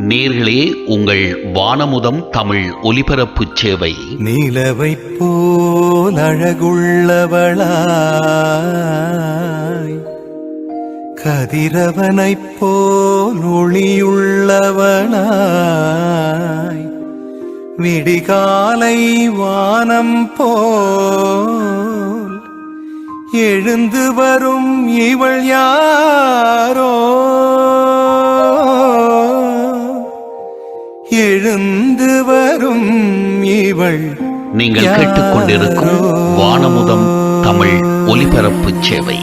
நேர்களே, உங்கள் வானமுதம் தமிழ் ஒலிபரப்பு சேவை நிலவைப் போல் அழகுள்ளவளாய், கதிரவனைப் போல் ஒளியுள்ளவளாய், விடிகாலை வானம் போல் எழுந்து வரும் இவள் யாரோ, எழுந்து வரும் இவள். நீங்கள் கேட்டுக்கொண்டிருக்கும் வானமுதம் தமிழ் ஒலிபரப்பு சேவை.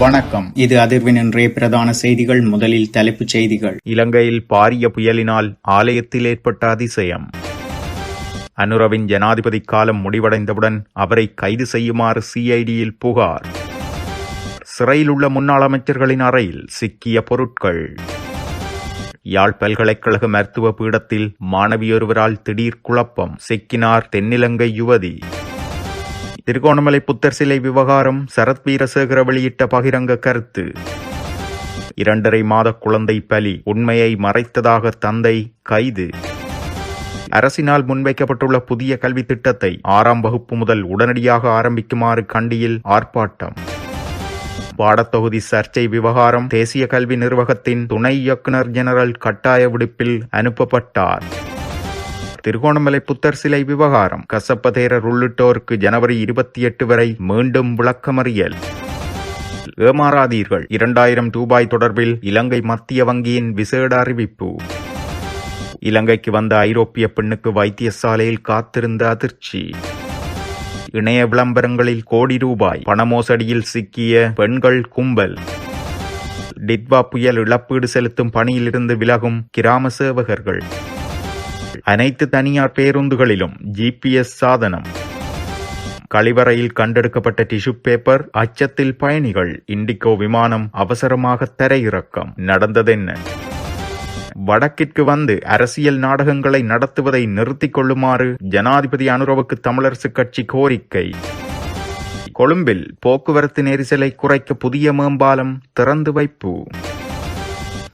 வணக்கம். இது அதிர்வின் இன்றைய பிரதான செய்திகள். முதலில் தலைப்புச் செய்திகள். இலங்கையில் பாரிய புயலினால் ஆலயத்தில் ஏற்பட்ட அதிசயம். அனுரவின் ஜனாதிபதி காலம் முடிவடைந்தவுடன் அவரை கைது செய்யுமாறு சிஐடியில் புகார். சிறையில் உள்ள முன்னாள் அமைச்சர்களின் அறையில் சிக்கிய பொருட்கள். யாழ் பல்கலைக்கழக மருத்துவ பீடத்தில் மாணவியொருவரால் திடீர் குழப்பம், சிக்கினார் தென்னிலங்கை யுவதி. திருகோணமலை புத்தர் சிலை விவகாரம், சரத் வீரசேகர வெளியிட்ட பகிரங்க கருத்து. 2.5 மாத குழந்தை பலி, உண்மையை மறைத்ததாக தந்தை கைது. அரசினால் முன்வைக்கப்பட்டுள்ள புதிய கல்வி திட்டத்தை 6ஆம் வகுப்பு முதல் உடனடியாக ஆரம்பிக்குமாறு கண்டியில் ஆர்ப்பாட்டம். பாடத்தொகுதி சர்ச்சை விவகாரம், தேசிய கல்வி நிர்வாகத்தின் துணை இயக்குனர் ஜெனரல் கட்டாய விடுப்பில் அனுப்பப்பட்டார். திருகோணமலை புத்தர் சிலை விவகாரம், கசப்பதேரர் உள்ளிட்டோருக்கு ஜனவரி 28 வரை மீண்டும் விளக்கமறியல். ஏமாறாதீர்கள், 2000 ரூபாய் தொடர்பில் இலங்கை மத்திய வங்கியின் விசேட அறிவிப்பு. இலங்கைக்கு வந்த ஐரோப்பிய பெண்ணுக்கு வைத்தியசாலையில் காத்திருந்த அதிர்ச்சி. இணைய விளம்பரங்களில் கோடி ரூபாய் பணமோசடியில் சிக்கிய பெண்கள் கும்பல். டிட்வா புயல் இழப்பீடு செலுத்தும் பணியிலிருந்து விலகும் கிராம சேவகர்கள். அனைத்து தனியார் பேருந்துகளிலும் ஜிபிஎஸ் சாதனம். கழிவறையில் கண்டெடுக்கப்பட்ட டிஷ்யூ பேப்பர், அச்சத்தில் பயணிகள். இண்டிகோ விமானம் அவசரமாக தரையிறக்கம். நடந்ததென்ன? வடக்கிற்கு வந்து அரசியல் நாடகங்களை நடத்துவதை நிறுத்திக் கொள்ளுமாறு ஜனாதிபதி அனுரவுக்கு தமிழரசு கட்சி கோரிக்கை. கொழும்பில் போக்குவரத்து நெரிசலை குறைக்க புதிய மேம்பாலம் திறந்து வைப்பு.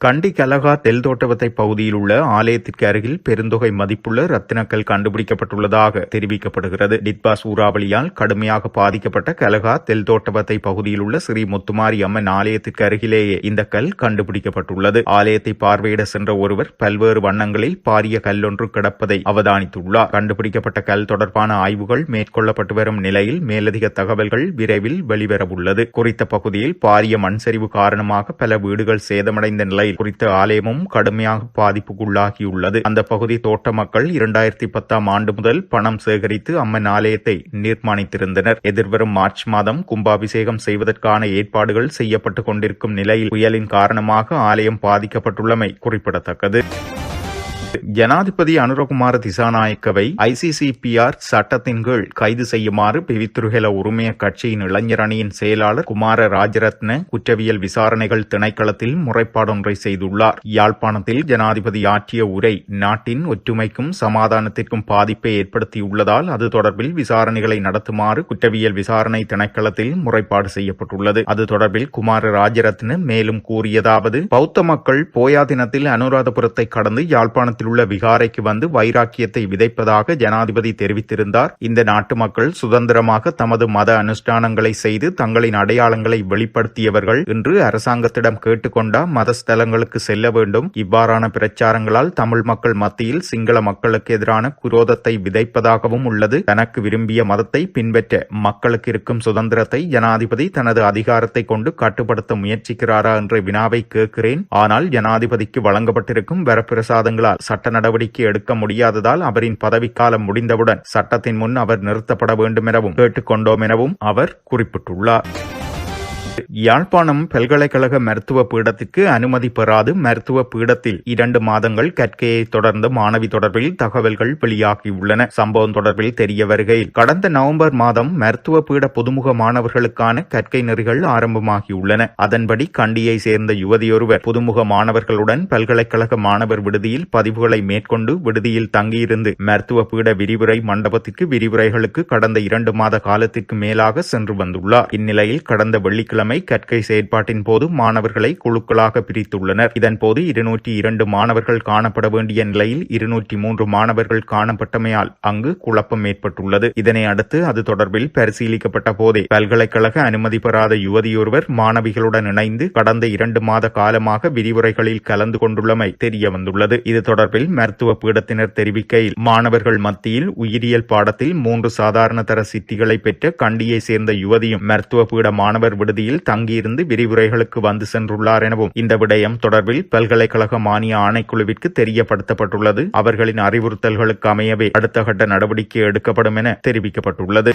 கண்டி கலகா தெல்தோட்டவத்தை பகுதியில் உள்ள ஆலயத்திற்கு அருகில் பெருந்தொகை மதிப்புள்ள ரத்தினக்கல் கண்டுபிடிக்கப்பட்டுள்ளதாக தெரிவிக்கப்படுகிறது. டிட்பா சூறாவளியால் கடுமையாக பாதிக்கப்பட்ட கலகா தெல்தோட்டவத்தை பகுதியில் உள்ள ஸ்ரீ முத்துமாரி அம்மன் ஆலயத்திற்கு அருகிலேயே இந்த கல் கண்டுபிடிக்கப்பட்டுள்ளது. ஆலயத்தை பார்வையிட சென்ற ஒருவர் பல்வேறு வண்ணங்களில் பாரிய கல்லொன்று கிடப்பதை அவதானித்துள்ளார். கண்டுபிடிக்கப்பட்ட கல் தொடர்பான ஆய்வுகள் மேற்கொள்ளப்பட்டு வரும் நிலையில் மேலதிக தகவல்கள் விரைவில் வெளிவரவுள்ளது. குறித்த பகுதியில் பாரிய மண் சரிவு காரணமாக பல வீடுகள் சேதமடைந்த நிலையில் குறித்த ஆலயமும் கடுமையாக பாதிப்புக்குள்ளாகியுள்ளது. அந்த பகுதி தோட்ட மக்கள் 2010ஆம் ஆண்டு முதல் பணம் சேகரித்து அம்மன் ஆலயத்தை நிர்மாணித்திருந்தனர். எதிர்வரும் மார்ச் மாதம் கும்பாபிஷேகம் செய்வதற்கான ஏற்பாடுகள் செய்யப்பட்டுக் கொண்டிருக்கும் நிலையில் புயலின் காரணமாக ஆலயம் பாதிக்கப்பட்டுள்ளமை குறிப்பிடத்தக்கது. ஜனாதிபதி அனுரகுமார திசாநாயக்கவை ICCPR சட்டத்தின் கீழ் கைது செய்யுமாறு பிவித்துருகெல உரிமைய கட்சியின் இளைஞர் அணியின் செயலாளர் குமார ராஜரத்ன குற்றவியல் விசாரணைகள் திணைக்களத்தில் முறைப்பாடொன்றை செய்துள்ளார். யாழ்ப்பாணத்தில் ஜனாதிபதி ஆற்றிய உரை நாட்டின் ஒற்றுமைக்கும் சமாதானத்திற்கும் பாதிப்பை ஏற்படுத்தியுள்ளதால் அது தொடர்பில் விசாரணைகளை நடத்துமாறு குற்றவியல் விசாரணை திணைக்களத்தில் முறைப்பாடு செய்யப்பட்டுள்ளது. அது தொடர்பில் குமார ராஜரத்ன மேலும் கூறியதாவது: பௌத்த மக்கள் போயா தினத்தில் அனுராதபுரத்தை கடந்து யாழ்ப்பாணத்தில் உள்ள விகாரைக்கு வந்து வைராக்கியத்தை விதைப்பதாக ஜனாதிபதி தெரிவித்திருந்தார். இந்த நாட்டு மக்கள் சுதந்திரமாக தமது மத அனுஷ்டானங்களை செய்து தங்களின் அடையாளங்களை வெளிப்படுத்தியவர்கள். இன்று அரசாங்கத்திடம் கேட்டுக்கொண்ட மத ஸ்தலங்களுக்கு செல்ல வேண்டும். இவ்வாறான பிரச்சாரங்களால் தமிழ் மக்கள் மத்தியில் சிங்கள மக்களுக்கு எதிரான குரோதத்தை விதைப்பதாகவும் உள்ளது. தனக்கு விரும்பிய மதத்தை பின்பற்ற மக்களுக்கு இருக்கும் சுதந்திரத்தை ஜனாதிபதி தனது அதிகாரத்தை கொண்டு கட்டுப்படுத்த முயற்சிக்கிறாரா என்ற வினாவை கேட்கிறேன். ஆனால் ஜனாதிபதிக்கு வழங்கப்பட்டிருக்கும் வரப்பிரசாதங்களால் சட்ட நடவடிக்கை எடுக்க முடியாததால் அவரின் பதவிக்காலம் முடிந்தவுடன் சட்டத்தின் முன் அவர் நிறுத்தப்பட வேண்டும் எனவும் கேட்டுக்கொண்டோம் எனவும் அவர் குறிப்பிட்டுள்ளார். யாழ்ப்பாணம் பல்கலைக்கழக மருத்துவ பீடத்திற்கு அனுமதி பெறாது மருத்துவ பீடத்தில் 2 மாதங்கள் கற்கையை தொடர்ந்த மாணவி தொடர்பில் தகவல்கள் வெளியாகியுள்ளன. சம்பவம் தொடர்பில் தெரிய வருகையில் கடந்த நவம்பர் மாதம் மருத்துவ பீட புதுமுக மாணவர்களுக்கான கற்கை நெறிகள் ஆரம்பமாகியுள்ளன. அதன்படி கண்டியை சேர்ந்த யுவதியொருவர் புதுமுக மாணவர்களுடன் பல்கலைக்கழக மாணவர் விடுதியில் பதிவுகளை மேற்கொண்டு விடுதியில் தங்கியிருந்து மருத்துவ பீட விரிவுரை மண்டபத்திற்கு விரிவுரைகளுக்கு கடந்த 2 மாத காலத்திற்கு மேலாக சென்று வந்துள்ளார். இந்நிலையில் கடந்த வெள்ளிக்கிழமை கற்கை செயற்பாட்டின் போது மாணவர்களை குழுக்களாக பிரித்துள்ளனர். இதன்போது 202 மாணவர்கள் காணப்பட வேண்டிய நிலையில் 203 மாணவர்கள் காணப்பட்டமையால் அங்கு குழப்பம் ஏற்பட்டுள்ளது. இதனை அடுத்து அது தொடர்பில் பரிசீலிக்கப்பட்ட போதே பல்கலைக்கழக அனுமதி பெறாத யுவதியொருவர் மாணவிகளுடன் இணைந்து கடந்த 2 மாத காலமாக விரிவுரைகளில் கலந்து கொண்டுள்ளமை தெரிய வந்துள்ளது. இது தொடர்பில் மருத்துவ பீடத்தினர் தெரிவிக்கையில் மாணவர்கள் மத்தியில் உயிரியல் பாடத்தில் 3 சாதாரண தர சித்திகளை பெற்ற கண்டியை சேர்ந்த யுவதியும் மருத்துவ பீட மாணவர் விடுதியில் தங்கியிருந்து விரிவுரைகளுக்கு வந்து சென்றுள்ளார் எனவும் இந்த விடயம் தொடர்பில் பல்கலைக்கழக மானிய ஆணைக்குழுவிற்கு தெரியப்படுத்தப்பட்டுள்ளது. அவர்களின் அறிவுறுத்தல்களுக்கு அமையவே அடுத்த கட்ட நடவடிக்கை எடுக்கப்படும் என தெரிவிக்கப்பட்டுள்ளது.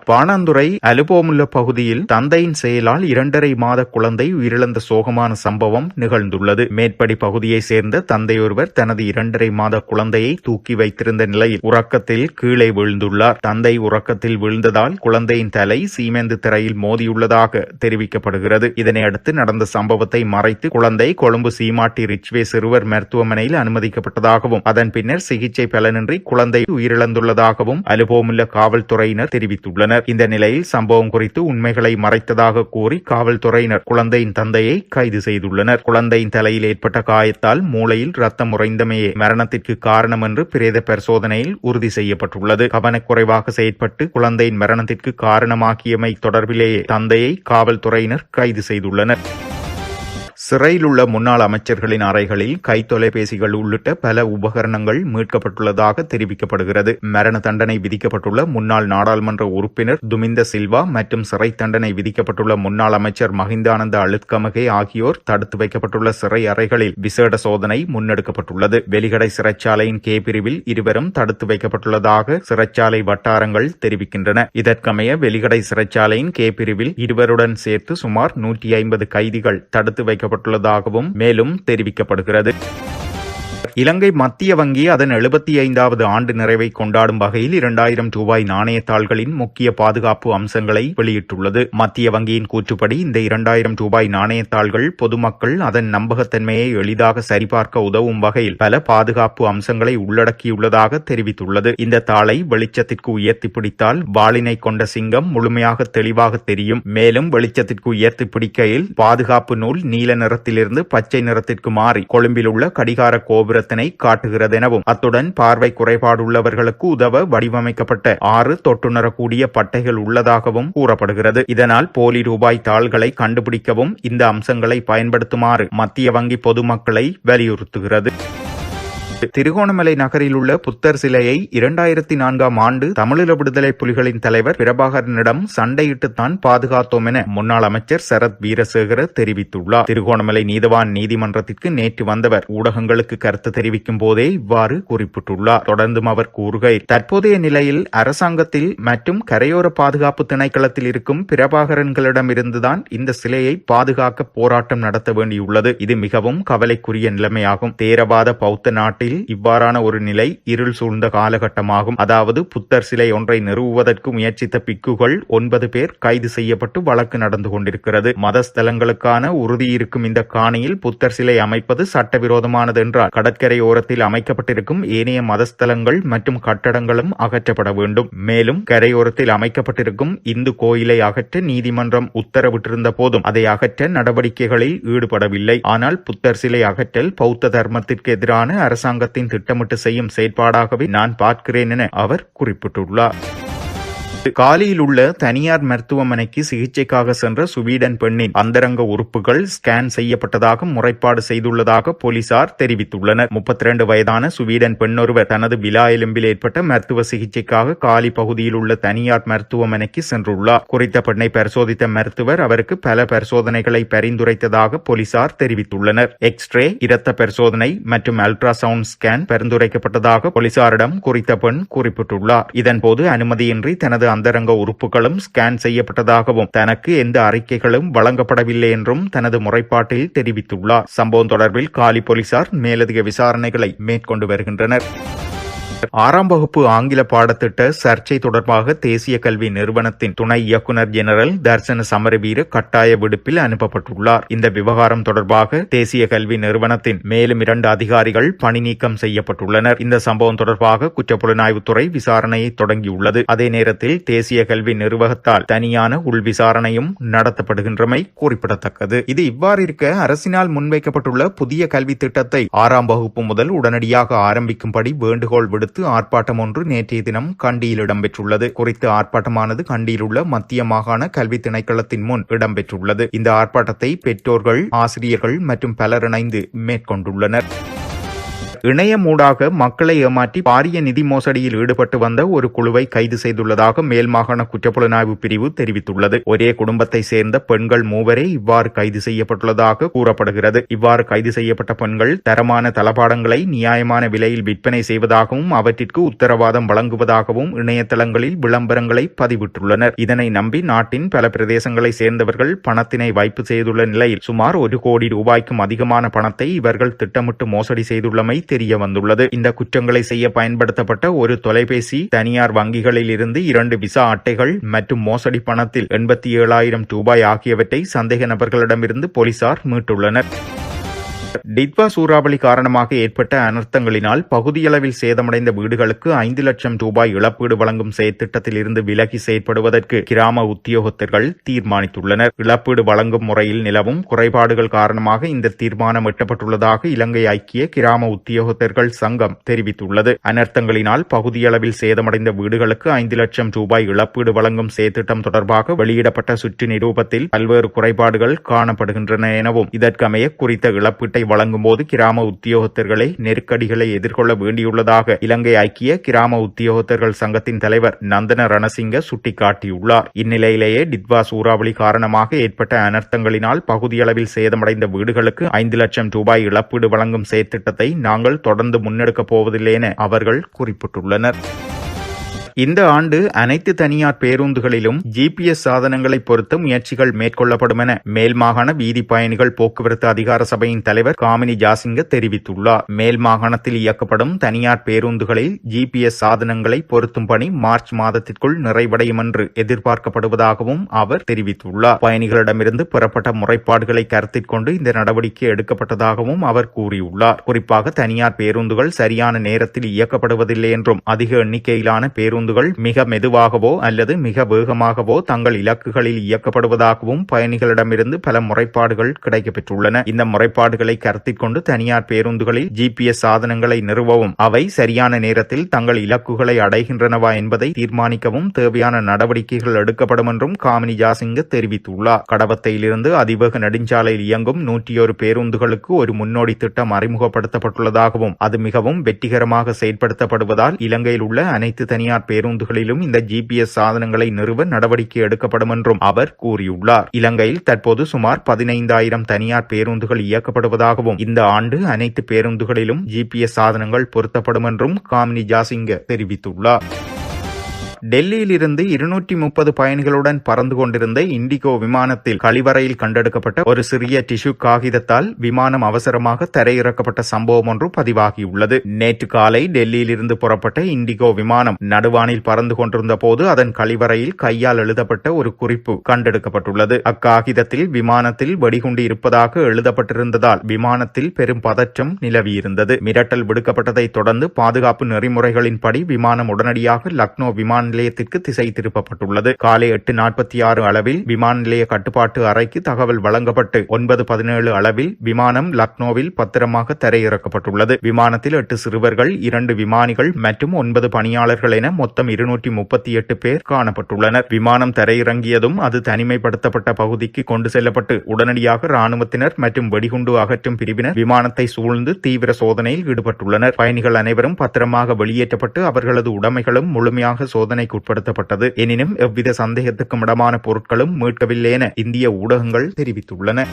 பாணந்துறை அலுபோமுல்ல பகுதியில் தந்தையின் செயலால் 2.5 மாத குழந்தை உயிரிழந்த சோகமான சம்பவம் நிகழ்ந்துள்ளது. மேற்படி பகுதியை சேர்ந்த தந்தையொருவர் தனது 2.5 மாத குழந்தையை தூக்கி வைத்திருந்த நிலையில் உறக்கத்தில் கீழே வீழ்ந்துள்ளார். தந்தை உறக்கத்தில் வீழ்ந்ததால் குழந்தையின் தலை சீமெந்து திரையில் மோதியுள்ளதாக தெரிவிக்கப்படுகிறது. இதனையடுத்து நடந்த சம்பவத்தை மறைத்து குழந்தை கொழும்பு சீமாட்டி ரிச்வே சிறுவர் மருத்துவமனையில் அனுமதிக்கப்பட்டதாகவும் அதன் பின்னர் சிகிச்சை பலனின்றி குழந்தை உயிரிழந்துள்ளதாகவும் அலுபோமுல்ல காவல்துறையினர் தெரிவித்துள்ளனர். இந்த நிலையில் சம்பவம் குறித்து உண்மைகளை மறைத்ததாக கூறி காவல்துறையினர் குழந்தையின் தந்தையை கைது செய்துள்ளனர். குழந்தையின் தலையில் ஏற்பட்ட காயத்தால் மூளையில் ரத்தம் உறைந்தமையே மரணத்திற்கு காரணம் என்று பிரேத பரிசோதனையில் உறுதி செய்யப்பட்டுள்ளது. கவனக்குறைவாக செயற்பட்டு குழந்தையின் மரணத்திற்கு காரணமாக்கியமை தொடர்பிலேயே தந்தையை காவல்துறையினர் கைது செய்துள்ளனர். சிறையில் உள்ள முன்னாள் அமைச்சர்களின் அறைகளில் கைத்தொலைபேசிகள் உள்ளிட்ட பல உபகரணங்கள் மீட்கப்பட்டுள்ளதாக தெரிவிக்கப்படுகிறது. மரண தண்டனை விதிக்கப்பட்டுள்ள முன்னாள் நாடாளுமன்ற உறுப்பினர் துமிந்த சில்வா மற்றும் சிறை தண்டனை விதிக்கப்பட்டுள்ள முன்னாள் அமைச்சர் மஹிந்தானந்த அழுத்கமகே ஆகியோர் தடுத்து வைக்கப்பட்டுள்ள சிறை அறைகளில் விசேட சோதனை முன்னெடுக்கப்பட்டுள்ளது. வெலிகடை சிறைச்சாலையின் கே பிரிவில் இருவரும் தடுத்து வைக்கப்பட்டுள்ளதாக சிறைச்சாலை வட்டாரங்கள் தெரிவிக்கின்றன. இதற்கமைய வெலிகடை சிறைச்சாலையின் கே பிரிவில் இருவருடன் சேர்த்து சுமார் 150 கைதிகள் தடுத்து வைக்கப்பட்டுள்ளதாகவும் மேலும் தெரிவிக்கப்படுகிறது. இலங்கை மத்திய வங்கி அதன் 75வது ஆண்டு நிறைவை கொண்டாடும் வகையில் 2000 ரூபாய் நாணயத்தாள்களின் முக்கிய பாதுகாப்பு அம்சங்களை வெளியிட்டுள்ளது. மத்திய வங்கியின் கூற்றுப்படி இந்த 2000 ரூபாய் நாணயத்தாள்கள் பொதுமக்கள் அதன் நம்பகத்தன்மையை எளிதாக சரிபார்க்க உதவும் வகையில் பல பாதுகாப்பு அம்சங்களை உள்ளடக்கியுள்ளதாக தெரிவித்துள்ளது. இந்த தாளை வெளிச்சத்திற்கு உயர்த்தி பிடித்தால் வாளினை கொண்ட சிங்கம் முழுமையாக தெளிவாக தெரியும். மேலும் வெளிச்சத்திற்கு உயர்த்தி பிடிக்கையில் பாதுகாப்பு நூல் நீல நிறத்திலிருந்து பச்சை நிறத்திற்கு மாறி கொழும்பில் உள்ள கடிகார கோபுரத்தினை காட்டுகிறது எனவும் அத்துடன் பார்வை குறைபாடுள்ளவர்களுக்கு உதவ வடிவமைக்கப்பட்ட 6 தொட்டுணரக்கூடிய பட்டைகள் உள்ளதாகவும் கூறப்படுகிறது. இதனால் போலி ரூபாய் தாள்களை கண்டுபிடிக்கவும் இந்த அம்சங்களை பயன்படுத்துமாறு மத்திய வங்கி பொதுமக்களை வலியுறுத்துகிறது. திருகோணமலை நகரில் உள்ள புத்தர் சிலையை 2004ஆம் ஆண்டு தமிழீழ விடுதலை புலிகளின் தலைவர் பிரபாகரனிடம் சண்டையிட்டுத்தான் பாதுகாத்தோம் என முன்னாள் அமைச்சர் சரத் வீரசேகர தெரிவித்துள்ளார். திருகோணமலை நீதவான் நீதிமன்றத்திற்கு நேற்று வந்தவர் ஊடகங்களுக்கு கருத்து தெரிவிக்கும் போதே இவ்வாறு குறிப்பிட்டுள்ளார். தொடர்ந்தும் அவர் கூறுகையில் தற்போதைய நிலையில் அரசாங்கத்தில் மற்றும் கரையோர பாதுகாப்பு திணைக்களத்தில் இருக்கும் பிரபாகரன்களிடமிருந்துதான் இந்த சிலையை பாதுகாக்க போராட்டம் நடத்த வேண்டியுள்ளது. இது மிகவும் கவலைக்குரிய நிலைமையாகும். தேரவாத பௌத்த நாட்டில் இவ்வாறான ஒரு நிலை இருள் சூழ்ந்த காலகட்டமாகும். அதாவது புத்தர் சிலை ஒன்றை நிறுவுவதற்கு முயற்சித்த பிக்குகள் 9 பேர் கைது செய்யப்பட்டு வழக்கு நடந்து கொண்டிருக்கிறது. மதஸ்தலங்களுக்கான உறுதி இருக்கும் இந்த காணியில் புத்தர் சிலை அமைப்பது சட்டவிரோதமானது என்றால் கடற்கரை ஓரத்தில் அமைக்கப்பட்டிருக்கும் ஏனைய மதஸ்தலங்கள் மற்றும் கட்டடங்களும் அகற்றப்பட வேண்டும். மேலும் கரையோரத்தில் அமைக்கப்பட்டிருக்கும் இந்து கோயிலை அகற்ற நீதிமன்றம் உத்தரவிட்டிருந்த போதும் அதை அகற்ற நடவடிக்கைகளில் ஈடுபடவில்லை. ஆனால் புத்தர் சிலை அகற்றல் பௌத்த தர்மத்திற்கு எதிரான அரசாங்கத்தின் திட்டமிட்டு செய்யும் செயற்பாடாகவே நான் பார்க்கிறேன் என அவர் குறிப்பிட்டுள்ளார். காலியில் உள்ள தனியார் மருத்துவமனைக்கு சிகிச்சைக்காக சென்ற சுவீடன் பெண்ணின் அந்தரங்க உறுப்புகள் ஸ்கேன் செய்யப்பட்டதாக முறைப்பாடு செய்துள்ளதாக போலீசார் தெரிவித்துள்ளனர். 32 வயதான சுவீடன் பெண்ணொருவர் தனது விலா எலும்பில் ஏற்பட்ட மருத்துவ சிகிச்சைக்காக காலி பகுதியில் உள்ள தனியார் மருத்துவமனைக்கு சென்றுள்ளார். குறித்த பெண்ணை பரிசோதித்த மருத்துவர் அவருக்கு பல பரிசோதனைகளை பரிந்துரைத்ததாக போலீசார் தெரிவித்துள்ளனர். எக்ஸ்ரே, இரத்த பரிசோதனை மற்றும் அல்ட்ராசவுண்ட் ஸ்கேன் பரிந்துரைக்கப்பட்டதாக போலீசாரிடம் குறித்த பெண் குறிப்பிட்டுள்ளார். இதன்போது அனுமதியின்றி தனது அந்தரங்க உறுப்புகளும் ஸ்கேன் செய்யப்பட்டதாகவும் தனக்கு எந்த அறிக்கைகளும் வழங்கப்படவில்லை என்றும் தனது முறைப்பாட்டில் தெரிவித்துள்ளார். சம்பவம் தொடர்பில் காலி போலீசார் மேலதிக விசாரணைகளை மேற்கொண்டு வருகின்றனர். 6ஆம் வகுப்பு ஆங்கில பாடத்திட்ட சர்ச்சை தொடர்பாக தேசிய கல்வி நிறுவனத்தின் துணை இயக்குநர் ஜெனரல் தர்சன சமரவீர கட்டாய விடுப்பில் அனுப்பப்பட்டுள்ளார். இந்த விவகாரம் தொடர்பாக தேசிய கல்வி நிறுவனத்தின் மேலும் 2 அதிகாரிகள் பணி நீக்கம் செய்யப்பட்டுள்ளனர். இந்த சம்பவம் தொடர்பாக குற்றப்புலனாய்வுத்துறை விசாரணையை தொடங்கியுள்ளது. அதே நேரத்தில் தேசிய கல்வி நிர்வாகத்தால் தனியான உள் விசாரணையும் நடத்தப்படுகின்றமை குறிப்பிடத்தக்கது. இது இவ்வாறு இருக்க அரசினால் முன்வைக்கப்பட்டுள்ள புதிய கல்வி திட்டத்தை 6ஆம் வகுப்பு முதல் உடனடியாக ஆரம்பிக்கும்படி வேண்டுகோள் விடுத்து ஆர்ப்பாட்டம் ஒன்று நேற்றைய தினம் கண்டியில் இடம்பெற்றுள்ளது. குறித்த ஆர்ப்பாட்டமானது கண்டியில் உள்ள மத்திய மாகாண கல்வி திணைக்களத்தின் முன் இடம்பெற்றுள்ளது. இந்த ஆர்ப்பாட்டத்தை பெற்றோர்கள், ஆசிரியர்கள் மற்றும் பலர் இணைந்து மேற்கொண்டுள்ளனர். இணையமூடாக மக்களை ஏமாற்றி பாரிய நிதி மோசடியில் ஈடுபட்டு வந்த ஒரு குழுவை கைது செய்துள்ளதாக மேல் மாகாண குற்றப்புலனாய்வு பிரிவு தெரிவித்துள்ளது. ஒரே குடும்பத்தை சேர்ந்த பெண்கள் 3 இவ்வாறு கைது செய்யப்பட்டுள்ளதாக கூறப்படுகிறது. இவ்வாறு கைது செய்யப்பட்ட பெண்கள் தரமான தளபாடங்களை நியாயமான விலையில் விற்பனை செய்வதாகவும் அவற்றிற்கு உத்தரவாதம் வழங்குவதாகவும் இணையதளங்களில் விளம்பரங்களை பதிவிட்டுள்ளனர். இதனை நம்பி நாட்டின் பல பிரதேசங்களை சேர்ந்தவர்கள் பணத்தினை வைப்பு செய்துள்ள நிலையில் சுமார் 1 கோடி ரூபாய்க்கும் அதிகமான பணத்தை இவர்கள் திட்டமிட்டு மோசடி செய்துள்ளமை தெரிய வந்துள்ளது. இந்த குற்றங்களை செய்ய பயன்படுத்தப்பட்ட ஒரு தொலைபேசி, தனியார் வங்கிகளில் இருந்து 2 விசா அட்டைகள் மற்றும் மோசடி பணத்தில் 87,000 ரூபாய் ஆகியவற்றை சந்தேக நபர்களிடமிருந்து போலீசார் மீட்டுள்ளனர். டிட்வா சூறாவளி காரணமாக ஏற்பட்ட அனர்த்தங்களினால் பகுதியளவில் சேதமடைந்த வீடுகளுக்கு 5 லட்சம் ரூபாய் இழப்பீடு வழங்கும் செயற்திட்டத்தில் இருந்து விலகி செயற்படுவதற்கு கிராம உத்தியோகத்தர்கள் தீர்மானித்துள்ளனர். இழப்பீடு வழங்கும் முறையில் நிலவும் குறைபாடுகள் காரணமாக இந்த தீர்மானம் எட்டப்பட்டுள்ளதாக இலங்கை ஐக்கிய கிராம உத்தியோகத்தர்கள் சங்கம் தெரிவித்துள்ளது. அனர்த்தங்களினால் பகுதியளவில் சேதமடைந்த வீடுகளுக்கு 5 லட்சம் ரூபாய் இழப்பீடு வழங்கும் செயற்திட்டம் தொடர்பாக வெளியிடப்பட்ட சுற்று நிரூபத்தில் பல்வேறு குறைபாடுகள் காணப்படுகின்றன எனவும் இதற்கமைய குறித்த இழப்பீட்டை வழங்கும் போது கிராம உத்தியோகத்தர்களை நெருக்கடிகளை எதிர்கொள்ள வேண்டியுள்ளதாக இலங்கை ஐக்கிய கிராம உத்தியோகத்தர்கள் சங்கத்தின் தலைவர் நந்தன ரணசிங்க சுட்டிக்காட்டியுள்ளார். இந்நிலையிலேயே டிட்வா சூறாவளி காரணமாக ஏற்பட்ட அனர்த்தங்களினால் பகுதியளவில் சேதமடைந்த வீடுகளுக்கு 5 லட்சம் ரூபாய் இழப்பீடு வழங்கும் செயற்திட்டத்தை நாங்கள் தொடர்ந்து முன்னெடுக்கப் போவதில்லை என அவர்கள் குறிப்பிட்டுள்ளனர். இந்த ஆண்டு அனைத்து தனியார் பேருந்துகளிலும் GPS சாதனங்களை பொறுத்த முயற்சிகள் மேற்கொள்ளப்படும் என மேல் மாகாண வீதி பயணிகள் போக்குவரத்து அதிகார சபையின் தலைவர் காமினி ஜாசிங்க தெரிவித்துள்ளார். மேல் மாகாணத்தில் இயக்கப்படும் தனியார் பேருந்துகளில் GPS சாதனங்களை பொருத்தும் பணி மார்ச் மாதத்திற்குள் நிறைவடையும் என்று எதிர்பார்க்கப்படுவதாகவும் அவர் தெரிவித்துள்ளார். பயணிகளிடமிருந்து பெறப்பட்ட முறைப்பாடுகளை கருத்தில் கொண்டு இந்த நடவடிக்கை எடுக்கப்பட்டதாகவும் அவர் கூறியுள்ளார். குறிப்பாக தனியார் பேருந்துகள் சரியான நேரத்தில் இயக்கப்படுவதில்லை என்றும் அதிக எண்ணிக்கையிலான பேருந்துகள் மிக மெதுவாகவோ அல்லது மிக வேகமாகவோ தங்கள் இலக்குகளில் இயக்கப்படுவதாகவும் பயணிகளிடமிருந்து பல முறைப்பாடுகள் கிடைக்கப்பெற்றுள்ளன. இந்த முறைப்பாடுகளை கருத்தில் கொண்டு தனியார் பேருந்துகளில் GPS சாதனங்களை நிறுவவும் அவை சரியான நேரத்தில் தங்கள் இலக்குகளை அடைகின்றனவா என்பதை தீர்மானிக்கவும் தேவையான நடவடிக்கைகள் எடுக்கப்படும் என்றும் காமினி ஜாசிங்க தெரிவித்துள்ளார். கடவத்தையிலிருந்து அதிவேக நெடுஞ்சாலையில் இயங்கும் 101 பேருந்துகளுக்கு ஒரு முன்னோடி திட்டம் அறிமுகப்படுத்தப்பட்டுள்ளதாகவும் அது மிகவும் வெற்றிகரமாக செயற்படுத்தப்படுவதால் இலங்கையில் உள்ள அனைத்து தனியார் பேருந்துகளிலும் இந்த GPS சாதனங்களை நிறுவ நடவடிக்கை எடுக்கப்படும் என்றும் அவர் கூறியுள்ளார். இலங்கையில் தற்போது சுமார் 15,000 தனியார் பேருந்துகள் இயக்கப்படுவதாகவும் இந்த ஆண்டு அனைத்து பேருந்துகளிலும் GPS சாதனங்கள் பொருத்தப்படும் என்றும் காமினி ஜாசிங்க தெரிவித்துள்ளார். டெல்லியில் இருந்து 230 பயணிகளுடன் பறந்து கொண்டிருந்த இண்டிகோ விமானத்தில் கழிவறையில் கண்டெடுக்கப்பட்ட ஒரு சிறிய டிஷ்யூ காகிதத்தால் விமானம் அவசரமாக தரையிறக்கப்பட்ட சம்பவம் ஒன்று பதிவாகியுள்ளது. நேற்று காலை டெல்லியில் இருந்து புறப்பட்ட இண்டிகோ விமானம் நடுவானில் பறந்து கொண்டிருந்த போது அதன் கழிவறையில் கையால் எழுதப்பட்ட ஒரு குறிப்பு கண்டெடுக்கப்பட்டுள்ளது. அக்காகிதத்தில் விமானத்தில் வெடிகுண்டு இருப்பதாக எழுதப்பட்டிருந்ததால் விமானத்தில் பெரும் பதற்றம் நிலவியிருந்தது. மிரட்டல் விடுக்கப்பட்டதை தொடர்ந்து பாதுகாப்பு நெறிமுறைகளின்படி விமானம் உடனடியாக லக்னோ விமான நிலையத்திற்கு திசை திருப்பப்பட்டுள்ளது. காலை 8:46 அளவில் விமான நிலைய கட்டுப்பாட்டு அறைக்கு தகவல் வழங்கப்பட்டு 9:17 அளவில் விமானம் லக்னோவில் பத்திரமாக தரையிறக்கப்பட்டுள்ளது. விமானத்தில் 8 சிறுவர்கள், 2 விமானிகள் மற்றும் 9 பணியாளர்கள் என மொத்தம் 238 பேர் காணப்பட்டுள்ளனர். விமானம் தரையிறங்கியதும் அது தனிமைப்படுத்தப்பட்ட பகுதிக்கு கொண்டு செல்லப்பட்டு உடனடியாக ராணுவத்தினர் மற்றும் வெடிகுண்டு அகற்றும் பிரிவினர் விமானத்தை சூழ்ந்து தீவிர சோதனையில் ஈடுபட்டுள்ளனர். பயணிகள் அனைவரும் பத்திரமாக வெளியேற்றப்பட்டு அவர்களது உடைமைகளும் முழுமையாக சோதனைக்கு உட்படுத்தப்பட்டது. எனினும் எவ்வித சந்தேகத்துக்கும் இடமான பொருட்களும் மீட்கவில்லை என இந்திய ஊடகங்கள் தெரிவித்துள்ளன.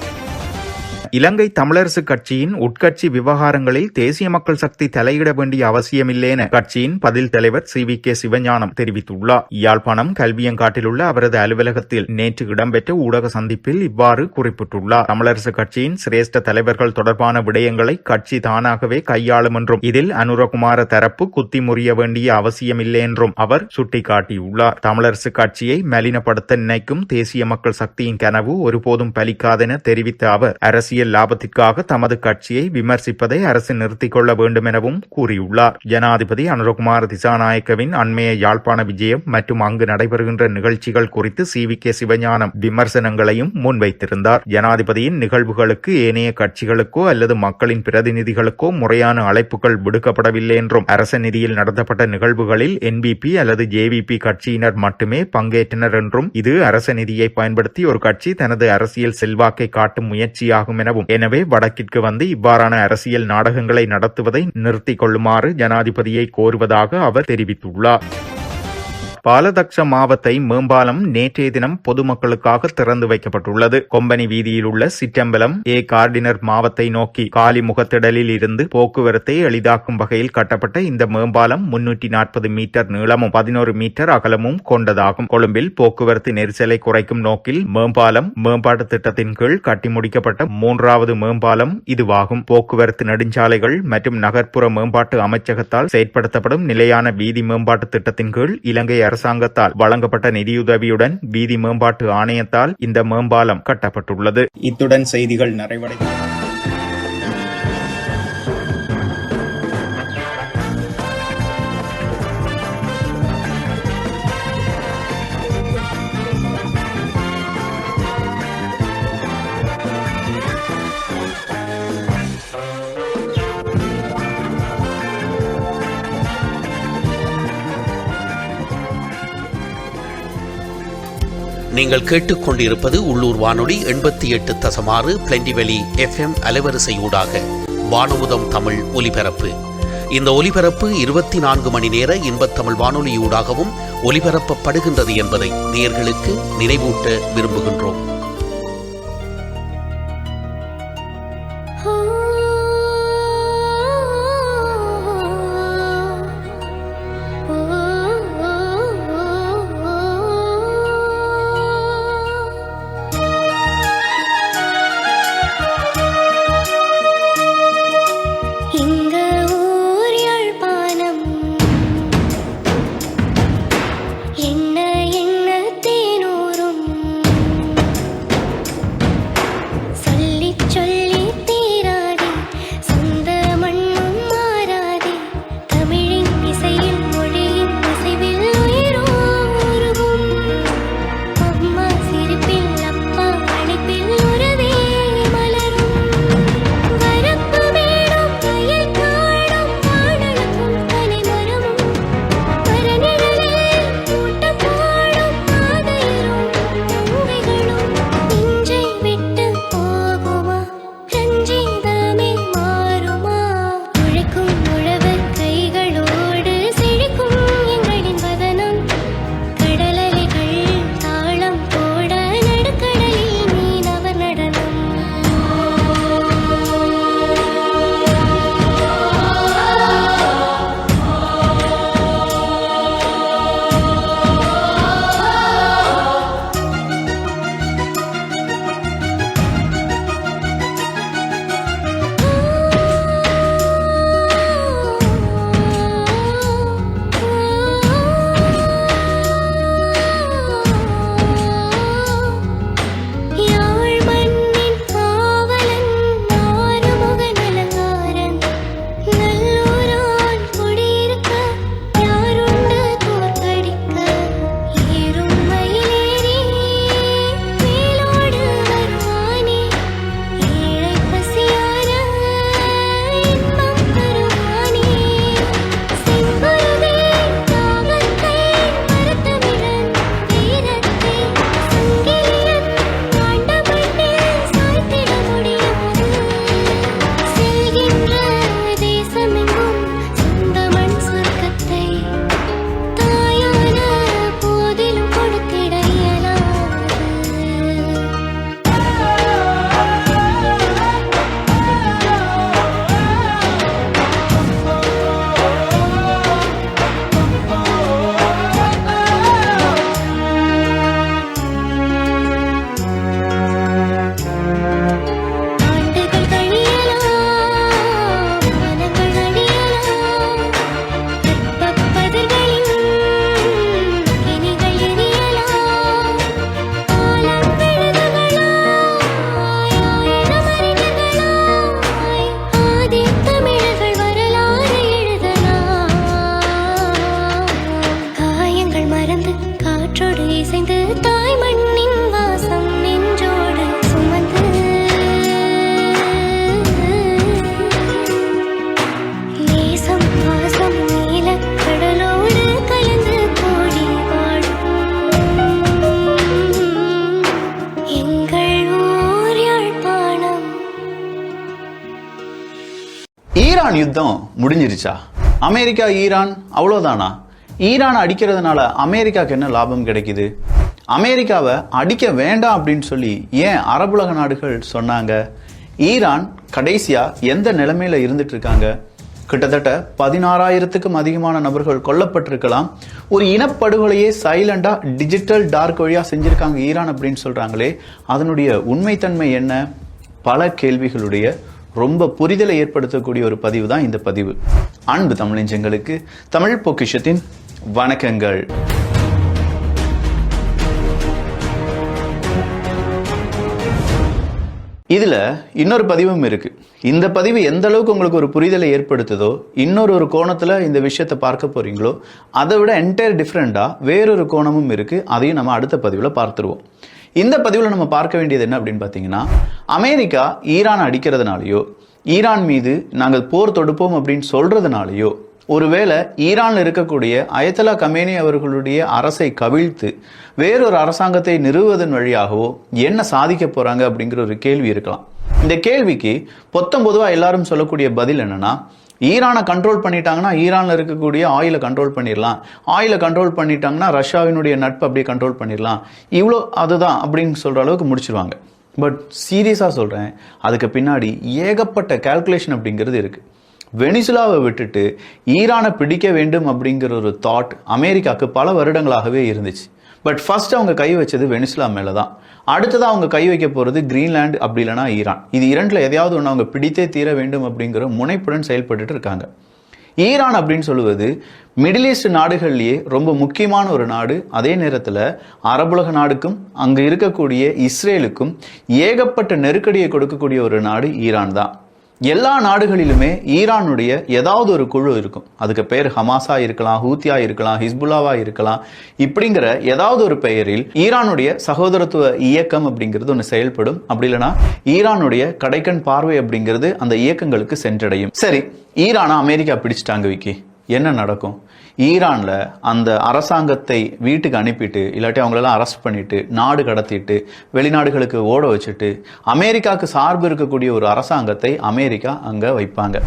இலங்கை தமிழரசு கட்சியின் உட்கட்சி விவகாரங்களில் தேசிய மக்கள் சக்தி தலையிட வேண்டிய அவசியமில்லை என கட்சியின் பதில் தலைவர் CVK சிவஞானம் தெரிவித்துள்ளார். யாழ்ப்பாணம் கல்வியங்காட்டில் உள்ள அவரது அலுவலகத்தில் நேற்று இடம்பெற்ற ஊடக சந்திப்பில் இவ்வாறு குறிப்பிட்டுள்ளார். தமிழரசு கட்சியின் சிரேஷ்ட தலைவர்கள் தொடர்பான விடயங்களை கட்சி தானாகவே கையாளும் என்றும் இதில் அனுரகுமார தரப்பு குத்தி முறிய வேண்டிய அவசியமில்லை என்றும் அவர் சுட்டிக்காட்டியுள்ளார். தமிழரசு கட்சியை மலினப்படுத்த நினைக்கும் தேசிய மக்கள் சக்தியின் கனவு ஒருபோதும் பலிக்காதென தெரிவித்த அவர் அரசியல் லாபத்திற்காக தமது கட்சியை விமர்சிப்பதை அரசு நிறுத்திக் கொள்ள வேண்டும் எனவும் கூறியுள்ளார். ஜனாதிபதி அனுரகுமார திசாநாயக்கவின் அண்மைய யாழ்ப்பாண விஜயம் மற்றும் அங்கு நடைபெறுகின்ற நிகழ்ச்சிகள் குறித்து CVK சிவஞானம் விமர்சனங்களையும் முன்வைத்திருந்தார். ஜனாதிபதியின் நிகழ்வுகளுக்கு ஏனைய கட்சிகளுக்கோ அல்லது மக்களின் பிரதிநிதிகளுக்கோ முறையான அழைப்புகள் விடுக்கப்படவில்லை என்றும் அரச நிதியில் நடத்தப்பட்ட நிகழ்வுகளில் NBP அல்லது JVP கட்சியினர் மட்டுமே பங்கேற்றனர் என்றும் இது அரச நிதியை பயன்படுத்தி ஒரு கட்சி தனது அரசியல் செல்வாக்கை காட்டும் முயற்சியாகும் எனவே வடக்கிற்கு வந்து இவ்வாறான அரசியல் நாடகங்களை நடத்துவதை நிறுத்திக் கொள்ளுமாறு ஜனாதிபதியை கோருவதாக அவர் தெரிவித்துள்ளார். பாலதக்ஷ மாவத்தை மேம்பாலம் நேற்றைய தினம் பொதுமக்களுக்காக திறந்து வைக்கப்பட்டுள்ளது. கொம்பனி வீதியில் உள்ள சிற்றம்பலம் கார்டினர் மாவத்தை நோக்கி காலி முகத்திடலில் இருந்து போக்குவரத்தை எளிதாக்கும் வகையில் கட்டப்பட்ட இந்த மேம்பாலம் 340 மீட்டர் நீளமும் 11 மீட்டர் அகலமும் கொண்டதாகும். கொழும்பில் போக்குவரத்து நெரிசலை குறைக்கும் நோக்கில் மேம்பாலம் மேம்பாட்டு திட்டத்தின் கீழ் கட்டி முடிக்கப்பட்ட 3வது மேம்பாலம் இதுவாகும். போக்குவரத்து நெடுஞ்சாலைகள் மற்றும் நகர்ப்புற மேம்பாட்டு அமைச்சகத்தால் செயற்படுத்தப்படும் நிலையான வீதி மேம்பாட்டு திட்டத்தின் கீழ் இலங்கை அரசாங்கத்தால் வழங்கப்பட்ட நிதியுதவியுடன் வீதி மேம்பாட்டு ஆணையத்தால் இந்த மேம்பாலம் கட்டப்பட்டுள்ளது. இத்துடன் செய்திகள் நிறைவடைந்தன. நீங்கள் கேட்டுக்கொண்டிருப்பது உள்ளூர் வானொலி 88.6 பிளண்டிவெளி FM அலைவரிசையூடாக வானமுதம் தமிழ் ஒலிபரப்பு. இந்த ஒலிபரப்பு 24 மணி நேர இன்பத்தமிழ் வானொலியூடாகவும் ஒலிபரப்பப்படுகின்றது என்பதை நேயர்களுக்கு நினைவூட்ட விரும்புகின்றோம். பறந்து காற்றோடு இசைந்து தாய் மண்ணின் வாசம் நெஞ்சோடு சுமந்து நேசம் வாசம் நீல கடலோடு கலந்து கோடி வாழும் எங்கள் ஊர் யாழ்ப்பாணம். ஈரான் யுத்தம் முடிஞ்சிருச்சா? அமெரிக்கா ஈரான் அவ்வளோதானா? ஈரான் அடிக்கிறதுனால அமெரிக்காவுக்கு என்ன லாபம் கிடைக்குது? அமெரிக்காவை அடிக்க வேண்டாம் அப்படின்னு சொல்லி ஏன் அரபுலக நாடுகள் சொன்னாங்க? ஈரான் கடைசியா எந்த நிலைமையில இருந்துட்டு இருக்காங்க? கிட்டத்தட்ட 16,000க்கும் அதிகமான நபர்கள் கொல்லப்பட்டிருக்கலாம். ஒரு இனப்படுகொலையே சைலண்டா டிஜிட்டல் டார்க் வழியா செஞ்சிருக்காங்க ஈரான் அப்படின்னு சொல்றாங்களே, அதனுடைய உண்மைத்தன்மை என்ன? பல கேள்விகளுடைய ரொம்ப புரிதலை ஏற்படுத்தக்கூடிய ஒரு பதிவு தான் இந்த பதிவு. அன்பு தமிழஞ்சங்களுக்கு தமிழ் பொக்கிஷத்தின் வணக்கங்கள். இதுல இன்னொரு பதிவும் இருக்கு. இந்த பதிவு எந்த அளவுக்கு உங்களுக்கு ஒரு புரிதலை ஏற்படுத்துதோ, இன்னொரு கோணத்துல இந்த விஷயத்தை பார்க்க போறீங்களோ, அதை விட என்டையர் டிஃப்ரெண்டா வேறொரு கோணமும் இருக்கு. அதையும் நம்ம அடுத்த பதிவுல பார்த்துருவோம். இந்த பதிவில் நம்ம பார்க்க வேண்டியது என்ன அப்படின்னு பார்த்தீங்கன்னா, அமெரிக்கா ஈரான் அடிக்கிறதுனாலையோ, ஈரான் மீது நாங்கள் போர் தொடுப்போம் அப்படின்னு சொல்றதுனாலையோ, ஒருவேளை ஈரான்ல இருக்கக்கூடிய அயத்தலா கமேனி அவர்களுடைய அரசை கவிழ்த்து வேறொரு அரசாங்கத்தை நிறுவுவதன் வழியாகவோ என்ன சாதிக்க போறாங்க அப்படிங்கிற ஒரு கேள்வி இருக்கலாம். இந்த கேள்விக்கு பொதுவா எல்லாரும் சொல்லக்கூடிய பதில் என்னன்னா, ஈரானை கண்ட்ரோல் பண்ணிட்டாங்கன்னா ஈரான்ல இருக்கக்கூடிய ஆயிலை கண்ட்ரோல் பண்ணிடலாம், ஆயிலை கண்ட்ரோல் பண்ணிட்டாங்கன்னா ரஷ்யாவினுடைய நட்பு அப்படியே கண்ட்ரோல் பண்ணிடலாம், இவ்வளோ அதுதான் அப்படின்னு சொல்ற அளவுக்கு முடிச்சிருவாங்க. பட் சீரியஸா சொல்றேன், அதுக்கு பின்னாடி ஏகப்பட்ட கால்குலேஷன் அப்படிங்கிறது இருக்கு. வெனிசுலாவை விட்டுட்டு ஈரானை பிடிக்க வேண்டும் அப்படிங்கிற ஒரு தாட் அமெரிக்காவுக்கு பல வருடங்களாகவே இருந்துச்சு. பட் ஃபர்ஸ்ட் அவங்க கை வச்சது வெனிசுலா மேல தான். அடுத்ததான் அவங்க கை வைக்க போறது கிரீன்லாந்து, அப்படி இல்லைனா ஈரான். இது இரண்டுல எதையாவது ஒன்று அவங்க பிடித்தே தீர வேண்டும் அப்படிங்கிற முனைப்புடன் செயல்பட்டு இருக்காங்க. ஈரான் அப்படின்னு சொல்லுவது மிடில் ஈஸ்ட் நாடுகள்லயே ரொம்ப முக்கியமான ஒரு நாடு. அதே நேரத்தில் அரபுலக நாடுக்கும் அங்க இருக்கக்கூடிய இஸ்ரேலுக்கும் ஏகப்பட்ட நெருக்கடியை கொடுக்கக்கூடிய ஒரு நாடு ஈரான் தான். எல்லா நாடுகளிலுமே ஈரானுடைய ஏதாவது ஒரு குழு இருக்கும். அதுக்கு பேர் ஹமாஸா இருக்கலாம், ஹூத்தியா இருக்கலாம், ஹிஸ்புல்லாவா இருக்கலாம். இப்படிங்கிற ஏதாவது ஒரு பெயரில் ஈரானுடைய சகோதரத்துவ இயக்கம் அப்படிங்கிறது ஒன்று செயல்படும். அப்படி இல்லைன்னா ஈரானுடைய கடைக்கண் பார்வை அப்படிங்கிறது அந்த இயக்கங்களுக்கு சென்றடையும். சரி, ஈரானை அமெரிக்கா பிடிச்சிட்டாங்க விக்கி, என்ன நடக்கும்? ஈரான்ல அந்த அரசாங்கத்தை வீட்டுக்கு அனுப்பிட்டு, இல்லாட்டி அவங்களெல்லாம் அரெஸ்ட் பண்ணிட்டு, நாடு கடத்திட்டு, வெளிநாடுகளுக்கு ஓட வச்சுட்டு, அமெரிக்காவுக்கு சார்பு இருக்கக்கூடிய ஒரு அரசாங்கத்தை அமெரிக்கா அங்க வைப்பாங்க.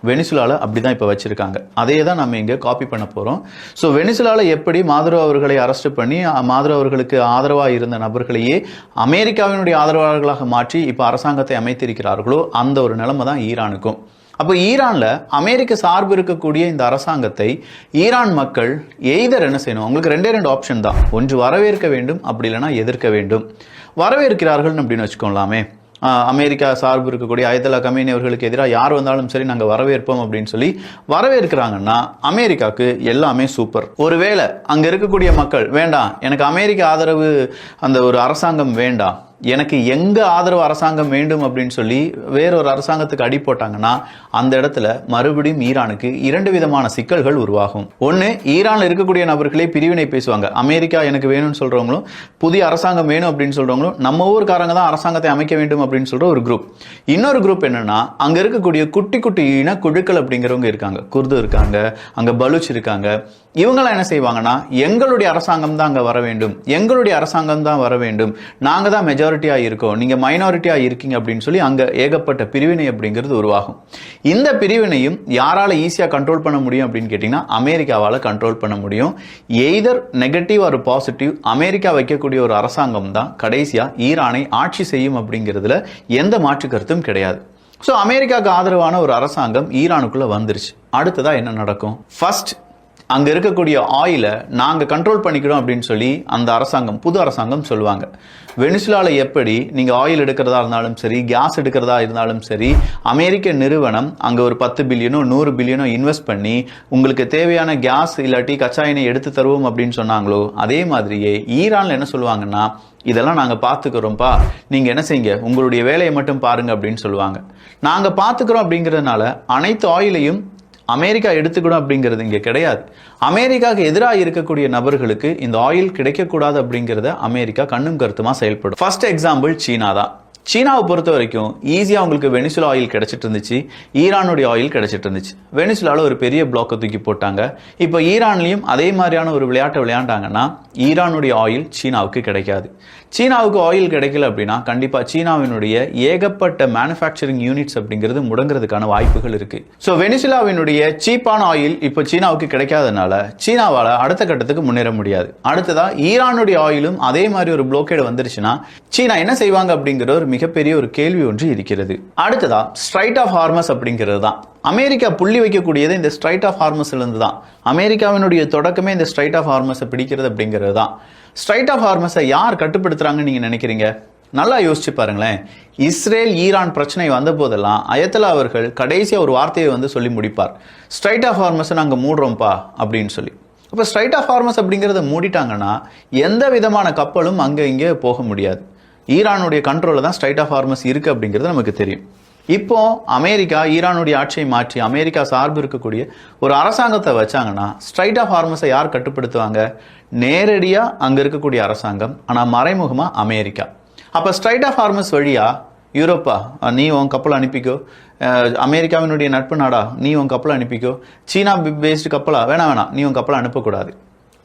வெனிசுலால அப்படிதான் இப்ப வச்சிருக்காங்க. அதே தான் நம்ம இங்க காப்பி பண்ண போறோம். ஸோ வெனிசுலால எப்படி மாதுரோ அவர்களை அரெஸ்ட் பண்ணி மாதுரோ அவர்களுக்கு ஆதரவா இருந்த நபர்களையே அமெரிக்காவினுடைய ஆதரவாளர்களாக மாற்றி இப்ப அரசாங்கத்தை அமைத்திருக்கிறார்களோ, அந்த ஒரு நிலைமை தான் ஈரானுக்கும். அப்போ ஈரான்ல அமெரிக்க சார்பு இருக்கக்கூடிய இந்த அரசாங்கத்தை ஈரான் மக்கள் எய்தர் என்ன செய்யணும்? உங்களுக்கு ரெண்டு ஆப்ஷன் தான். ஒன்று வரவேற்க வேண்டும், அப்படி இல்லைன்னா எதிர்க்க வேண்டும். வரவேற்கிறார்கள் அப்படின்னு வச்சுக்கோங்களாமே. அமெரிக்கா சார்பு இருக்கக்கூடிய அயத்தலா கமேனி அவர்களுக்கு எதிராக யார் வந்தாலும் சரி நாங்கள் வரவேற்போம் அப்படின்னு சொல்லி வரவேற்கிறாங்கன்னா அமெரிக்காவுக்கு எல்லாமே சூப்பர். ஒருவேளை அங்க இருக்கக்கூடிய மக்கள் வேண்டாம், எனக்கு அமெரிக்க ஆதரவு அந்த ஒரு அரசாங்கம் வேண்டாம், எனக்கு எங்க ஆதரவு அரசாங்கம் வேண்டும் அப்படின்னு சொல்லி வேறொரு அரசாங்கத்துக்கு அடி போட்டாங்கன்னா அந்த இடத்துல மறுபடியும் ஈரானுக்கு இரண்டு விதமான சிக்கல்கள் உருவாகும். ஒன்னு, ஈரான்ல இருக்கக்கூடிய நபர்களே பிரிவினை பேசுவாங்க. அமெரிக்கா எனக்கு வேணும்னு சொல்றவங்களும், புதிய அரசாங்கம் வேணும் அப்படின்னு சொல்றவங்களும், நம்ம ஊருக்காரங்க தான் அரசாங்கத்தை அமைக்க வேண்டும் அப்படின்னு சொல்ற ஒரு குரூப். இன்னொரு குரூப் என்னன்னா, அங்க இருக்கக்கூடிய குட்டி குட்டி இன குழுக்கள் அப்படிங்கிறவங்க இருக்காங்க. குர்து இருக்காங்க, அங்க பலூச் இருக்காங்க. இவங்கெல்லாம் என்ன செய்வாங்கன்னா, எங்களுடைய அரசாங்கம் தான் அங்க வர வேண்டும், எங்களுடைய அரசாங்கம் தான் வர வேண்டும், நாங்க தான் மெஜாரிட்டியா இருக்கோம், நீங்க மைனாரிட்டியா இருக்கீங்க அப்படின்னு சொல்லி அங்க ஏகப்பட்ட பிரிவினை அப்படிங்கிறது உருவாகும். இந்த பிரிவினையும் யாரால ஈஸியா கண்ட்ரோல் பண்ண முடியும் அப்படின்னு கேட்டீங்கன்னா அமெரிக்காவால கண்ட்ரோல் பண்ண முடியும். எய்தர் நெகட்டிவ் ஒரு பாசிட்டிவ், அமெரிக்கா வைக்கக்கூடிய ஒரு அரசாங்கம் தான் கடைசியா ஈரானை ஆட்சி செய்யும் அப்படிங்கிறதுல எந்த மாற்று கருத்தும் கிடையாது. ஸோ அமெரிக்காவுக்கு ஆதரவான ஒரு அரசாங்கம் ஈரானுக்குள்ள வந்துருச்சு. அடுத்ததா என்ன நடக்கும்? ஃபர்ஸ்ட், அங்க இருக்கக்கூடிய ஆயிலை நாங்க கண்ட்ரோல் பண்ணிக்கிறோம் அப்படின்னு சொல்லி அந்த அரசாங்கம், புது அரசாங்கம் சொல்லுவாங்க. வெனிசுலால எப்படி நீங்க ஆயில் எடுக்கிறதா இருந்தாலும் சரி, கேஸ் எடுக்கிறதா இருந்தாலும் சரி, அமெரிக்க நிறுவனம் அங்க ஒரு 10 பில்லியனோ 100 பில்லியனோ இன்வெஸ்ட் பண்ணி உங்களுக்கு தேவையான கேஸ் இல்லாட்டி கச்சா எண்ணெய் எடுத்து தருவோம் அப்படின்னு சொன்னாங்களோ, அதே மாதிரியே ஈரான்ல என்ன சொல்லுவாங்கன்னா, இதெல்லாம் நாங்க பாத்துக்கிறோம்ப்பா, நீங்க என்ன செய்யுங்க, உங்களுடைய வேலையை மட்டும் பாருங்க அப்படின்னு சொல்லுவாங்க. நாங்க பாத்துக்கிறோம் அப்படிங்கறதுனால அனைத்து ஆயிலையும் அமெரிக்கா எடுத்துக்கணும் அப்படிங்கிறது இங்கே கிடையாது. அமெரிக்காவுக்கு எதிராக இருக்கக்கூடிய நபர்களுக்கு இந்த ஆயில் கிடைக்கக்கூடாது அப்படிங்கிறத அமெரிக்கா கண்ணும் கருத்துமா செயல்படும். ஃபர்ஸ்ட் எக்ஸாம்பிள் சீனா தான். சீனாவை பொறுத்த வரைக்கும் ஈஸியாக அவங்களுக்கு வெனிசுலா ஆயில் கிடைச்சிட்டு இருந்துச்சு, ஈரானுடைய ஆயில் கிடைச்சிட்டு இருந்துச்சு. வெனிசுலாவில் ஒரு பெரிய பிளாக்கை தூக்கி போட்டாங்க. இப்போ ஈரான்லையும் அதே மாதிரியான ஒரு விளையாட்டை விளையாண்டாங்கன்னா ஈரானுடைய ஆயில் சீனாவுக்கு கிடைக்காது. சீனாவுக்கு ஆயில் கிடைக்கல அப்படின்னா கண்டிப்பாக சீனாவினுடைய ஏகப்பட்ட மேனுஃபேக்சரிங் யூனிட்ஸ் அப்படிங்கிறது முடங்குறதுக்கான வாய்ப்புகள் இருக்கு. ஸோ வெனிசுலாவினுடைய சீப்பான ஆயில் இப்போ சீனாவுக்கு கிடைக்காதனால சீனாவால் அடுத்த கட்டத்துக்கு முன்னேற முடியாது. அடுத்ததா ஈரானுடைய ஆயிலும் அதே மாதிரி ஒரு பிளோக்கேடு வந்துருச்சுன்னா சீனா என்ன செய்வாங்க அப்படிங்கிற ஒரு மிகப்பெரிய ஒரு கேள்வி ஒன்று இருக்கிறது. அடுத்ததா ஸ்ட்ரைட் ஆஃப் ஹார்மஸ் அப்படிங்கிறது தான். அமெரிக்கா புள்ளி வைக்கக்கூடியது இந்த ஸ்ட்ரைட் ஆஃப் ஹார்மஸ்ல இருந்து தான். அமெரிக்காவினுடைய தொடக்கமே இந்த ஸ்ட்ரைட் ஆஃப் ஹார்மஸை பிடிக்கிறது அப்படிங்கிறது தான். ஸ்ட்ரைட் ஆஃப் ஹார்மஸை யார் கட்டுப்படுத்துறாங்கன்னு நீங்க நினைக்கிறீங்க? நல்லா யோசிச்சு பாருங்களேன். இஸ்ரேல் ஈரான் பிரச்சனை வந்த போதெல்லாம் அயத்தலா அவர்கள் கடைசியா ஒரு வார்த்தையை சொல்லி முடிப்பார், ஸ்ட்ரைட் ஆஃப் ஹார்மஸை நாங்க மூடுறோம்ப்பா அப்படின்னு சொல்லி. அப்போ ஸ்ட்ரைட் ஆஃப் ஹார்மஸ் அப்படிங்கிறத மூடிட்டாங்கன்னா எந்த விதமான கப்பலும் அங்கே இங்கே போக முடியாது. ஈரானுடைய கண்ட்ரோலில் தான் ஸ்ட்ரைட் ஆஃப் ஹார்மஸ் இருக்கு அப்படிங்கிறது நமக்கு தெரியும். இப்போ அமெரிக்கா ஈரானுடைய ஆட்சியை மாற்றி அமெரிக்கா சார்பு இருக்கக்கூடிய ஒரு அரசாங்கத்தை வச்சாங்கன்னா ஸ்ட்ரைட் ஆஃப் ஹார்மஸை யார் கட்டுப்படுத்துவாங்க? நேரடியாக அங்கே இருக்கக்கூடிய அரசாங்கம், ஆனால் மறைமுகமாக அமெரிக்கா. அப்போ ஸ்ட்ரைட் ஆஃப் ஹார்மஸ் வழியா யூரோப்பா நீ உன் கப்பல் அனுப்பிக்கோ, அமெரிக்காவினுடைய நட்பு நாடா நீ உன் கப்பல் அனுப்பிக்கோ, சீனா பேஸ்டு கப்பலா வேணாம் நீ உன் கப்பலை அனுப்பக்கூடாது.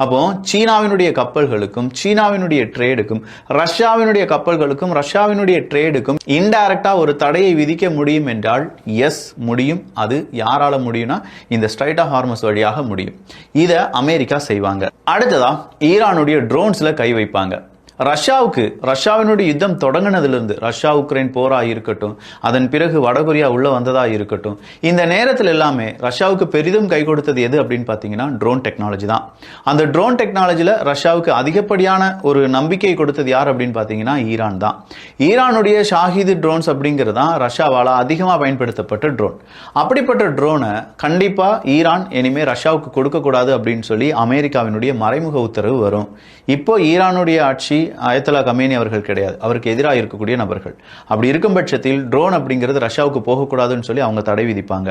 அப்போ சீனாவினுடைய கப்பல்களுக்கும் சீனாவினுடைய ட்ரேடுக்கும் ரஷ்யாவினுடைய கப்பல்களுக்கும் ரஷ்யாவினுடைய ட்ரேடுக்கும் இன்டைரக்டா ஒரு தடையை விதிக்க முடியும் என்றால் எஸ் முடியும். அது யாரால முடியும்னா இந்த ஸ்ட்ரைட் ஆஃப் ஹார்மஸ் வழியாக முடியும். இதை அமெரிக்கா செய்வாங்க. அடுத்ததா ஈரானுடைய ட்ரோன்ஸ்ல கை வைப்பாங்க. ரஷ்யாவினுடைய யுத்தம் தொடங்கினதிலிருந்து ரஷ்யா உக்ரைன் போரா இருக்கட்டும், அதன் பிறகு வடகொரியா உள்ள வந்ததா இருக்கட்டும், இந்த நேரத்தில் எல்லாமே ரஷ்யாவுக்கு பெரிதும் கை கொடுத்தது எது அப்படின்னு பார்த்தீங்கன்னா ட்ரோன் டெக்னாலஜி தான். அந்த ட்ரோன் டெக்னாலஜியில் ரஷ்யாவுக்கு அதிகப்படியான ஒரு நம்பிக்கை கொடுத்தது யார் அப்படின்னு பார்த்தீங்கன்னா ஈரான் தான். ஈரானுடைய ஷாஹிது ட்ரோன்ஸ் அப்படிங்கிறது தான் ரஷ்யாவால் அதிகமாக பயன்படுத்தப்பட்ட ட்ரோன். அப்படிப்பட்ட ட்ரோனை கண்டிப்பாக ஈரான் இனிமே ரஷ்யாவுக்கு கொடுக்கக்கூடாது அப்படின்னு சொல்லி அமெரிக்காவினுடைய மறைமுக உத்தரவு வரும். இப்போ ஈரானுடைய ஆட்சி அயத்தலா கமேனி அவர்கள் கிடையாது, அவருக்கு எதிராக இருக்கக்கூடிய நபர்கள். அப்படி இருக்கும் பட்சத்தில் ட்ரோன் அப்படிங்கிறது ரஷ்யாவுக்கு போகக்கூடாதுன்னு சொல்லி அவங்க தடை விதிப்பாங்க.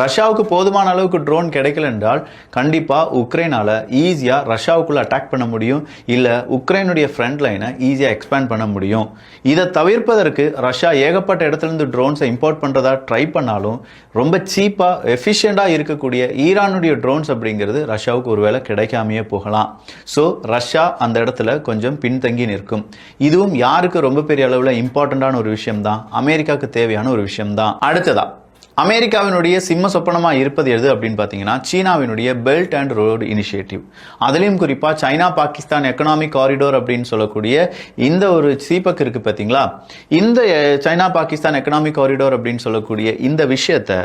ரஷ்யாவுக்கு போதுமான அளவுக்கு ட்ரோன் கிடைக்கல என்றால் கண்டிப்பாக உக்ரைனால ஈஸியாக ரஷ்யாவுக்குள்ள அட்டாக் பண்ண முடியும், இல்லை உக்ரைனுடைய ஃப்ரண்ட் லைனை ஈஸியாக எக்ஸ்பேண்ட் பண்ண முடியும். இதை தவிர்ப்பதற்கு ரஷ்யா ஏகப்பட்ட இடத்துலேருந்து ட்ரோன்ஸை இம்போர்ட் பண்ணுறதா ட்ரை பண்ணாலும் ரொம்ப சீப்பாக எஃபிஷியண்டாக இருக்கக்கூடிய ஈரானுடைய ட்ரோன்ஸ் அப்படிங்கிறது ரஷ்யாவுக்கு ஒருவேளை கிடைக்காமையே போகலாம். ஸோ ரஷ்யா அந்த இடத்துல கொஞ்சம் பின்தங்கி நிற்கும். இதுவும் யாருக்கு ரொம்ப பெரிய அளவில் இம்பார்ட்டண்டான ஒரு விஷயம் தான், அமெரிக்காவுக்கு தேவையான ஒரு விஷயம் தான். அடுத்ததா அமெரிக்காவினுடைய சிம்ம சொப்பனமாக இருப்பது எது அப்படின்னு பார்த்தீங்கன்னா சீனாவினுடைய பெல்ட் அண்ட் ரோடு இனிஷியேட்டிவ். அதுலேயும் குறிப்பாக சைனா பாகிஸ்தான் எக்கனாமிக் காரிடோர் அப்படின்னு சொல்லக்கூடிய இந்த ஒரு சீபக் இருக்கு பார்த்தீங்களா, இந்த சைனா பாகிஸ்தான் எக்கனாமிக் காரிடோர் அப்படின்னு சொல்லக்கூடிய இந்த விஷயத்தை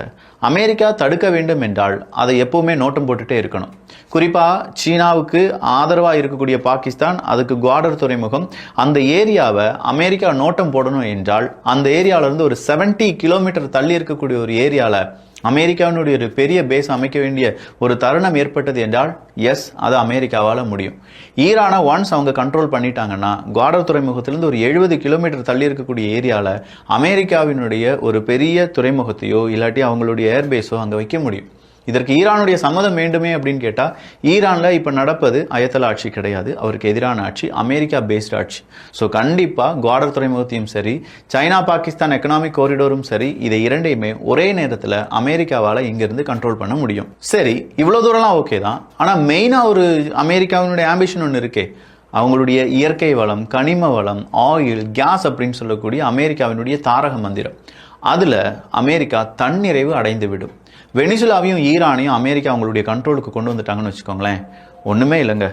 அமெரிக்கா தடுக்க வேண்டும் என்றால் அதை எப்பவுமே நோட்டம் போட்டுட்டே இருக்கணும். குறிப்பாக சீனாவுக்கு ஆதரவாக இருக்கக்கூடிய பாகிஸ்தான், அதுக்கு குவாடர் துறைமுகம், அந்த ஏரியாவை அமெரிக்கா நோட்டம் போடணும் என்றால் அந்த ஏரியாவிலிருந்து ஒரு 70 கிலோமீட்டர் தள்ளி இருக்கக்கூடிய ஒரு ஏரியாவில் அமெரிக்காவினுடைய ஒரு பெரிய பேஸ் அமைக்க வேண்டிய ஒரு தருணம் ஏற்பட்டது என்றால் எஸ் அது அமெரிக்காவால் முடியும். ஈரானை ஒன்ஸ் அவங்க கண்ட்ரோல் பண்ணிட்டாங்கன்னா குவாடர் துறைமுகத்திலிருந்து ஒரு 70 கிலோமீட்டர் தள்ளி இருக்கக்கூடிய ஏரியாவில் அமெரிக்காவினுடைய ஒரு பெரிய துறைமுகத்தையோ இல்லாட்டி அவங்களுடைய ஏர்பேஸோ அங்கே வைக்க முடியும். இதற்கு ஈரானுடைய சம்மதம் வேண்டுமே அப்படின்னு கேட்டால் ஈரானில் இப்போ நடப்பது அயத்தலா ஆட்சி கிடையாது, அவருக்கு எதிரான ஆட்சி அமெரிக்கா பேஸ்ட் ஆட்சி. ஸோ கண்டிப்பாக குவாடர் துறைமுகத்தையும் சரி சைனா பாகிஸ்தான் எக்கனாமிக் காரிடோரும் சரி இதை இரண்டையுமே ஒரே நேரத்தில் அமெரிக்காவால் இங்கிருந்து கண்ட்ரோல் பண்ண முடியும். சரி, இவ்வளோ தூரம்லாம் ஓகே தான். ஆனால் மெயினாக ஒரு அமெரிக்காவினுடைய ஆம்பிஷன் ஒன்று இருக்கே, அவங்களுடைய இயற்கை வளம், கனிம வளம், ஆயில், கேஸ் அப்படின்னு சொல்லக்கூடிய அமெரிக்காவினுடைய தாரக மந்திரம். அதில் அமெரிக்கா தன்னிறைவு அடைந்து விடும். வெனிசுலாவையும் ஈரானையும் அமெரிக்கா அவங்களுடைய கண்ட்ரோலுக்கு கொண்டு வந்துட்டாங்கன்னு வச்சுக்கோங்களேன், ஒன்றுமே இல்லைங்க.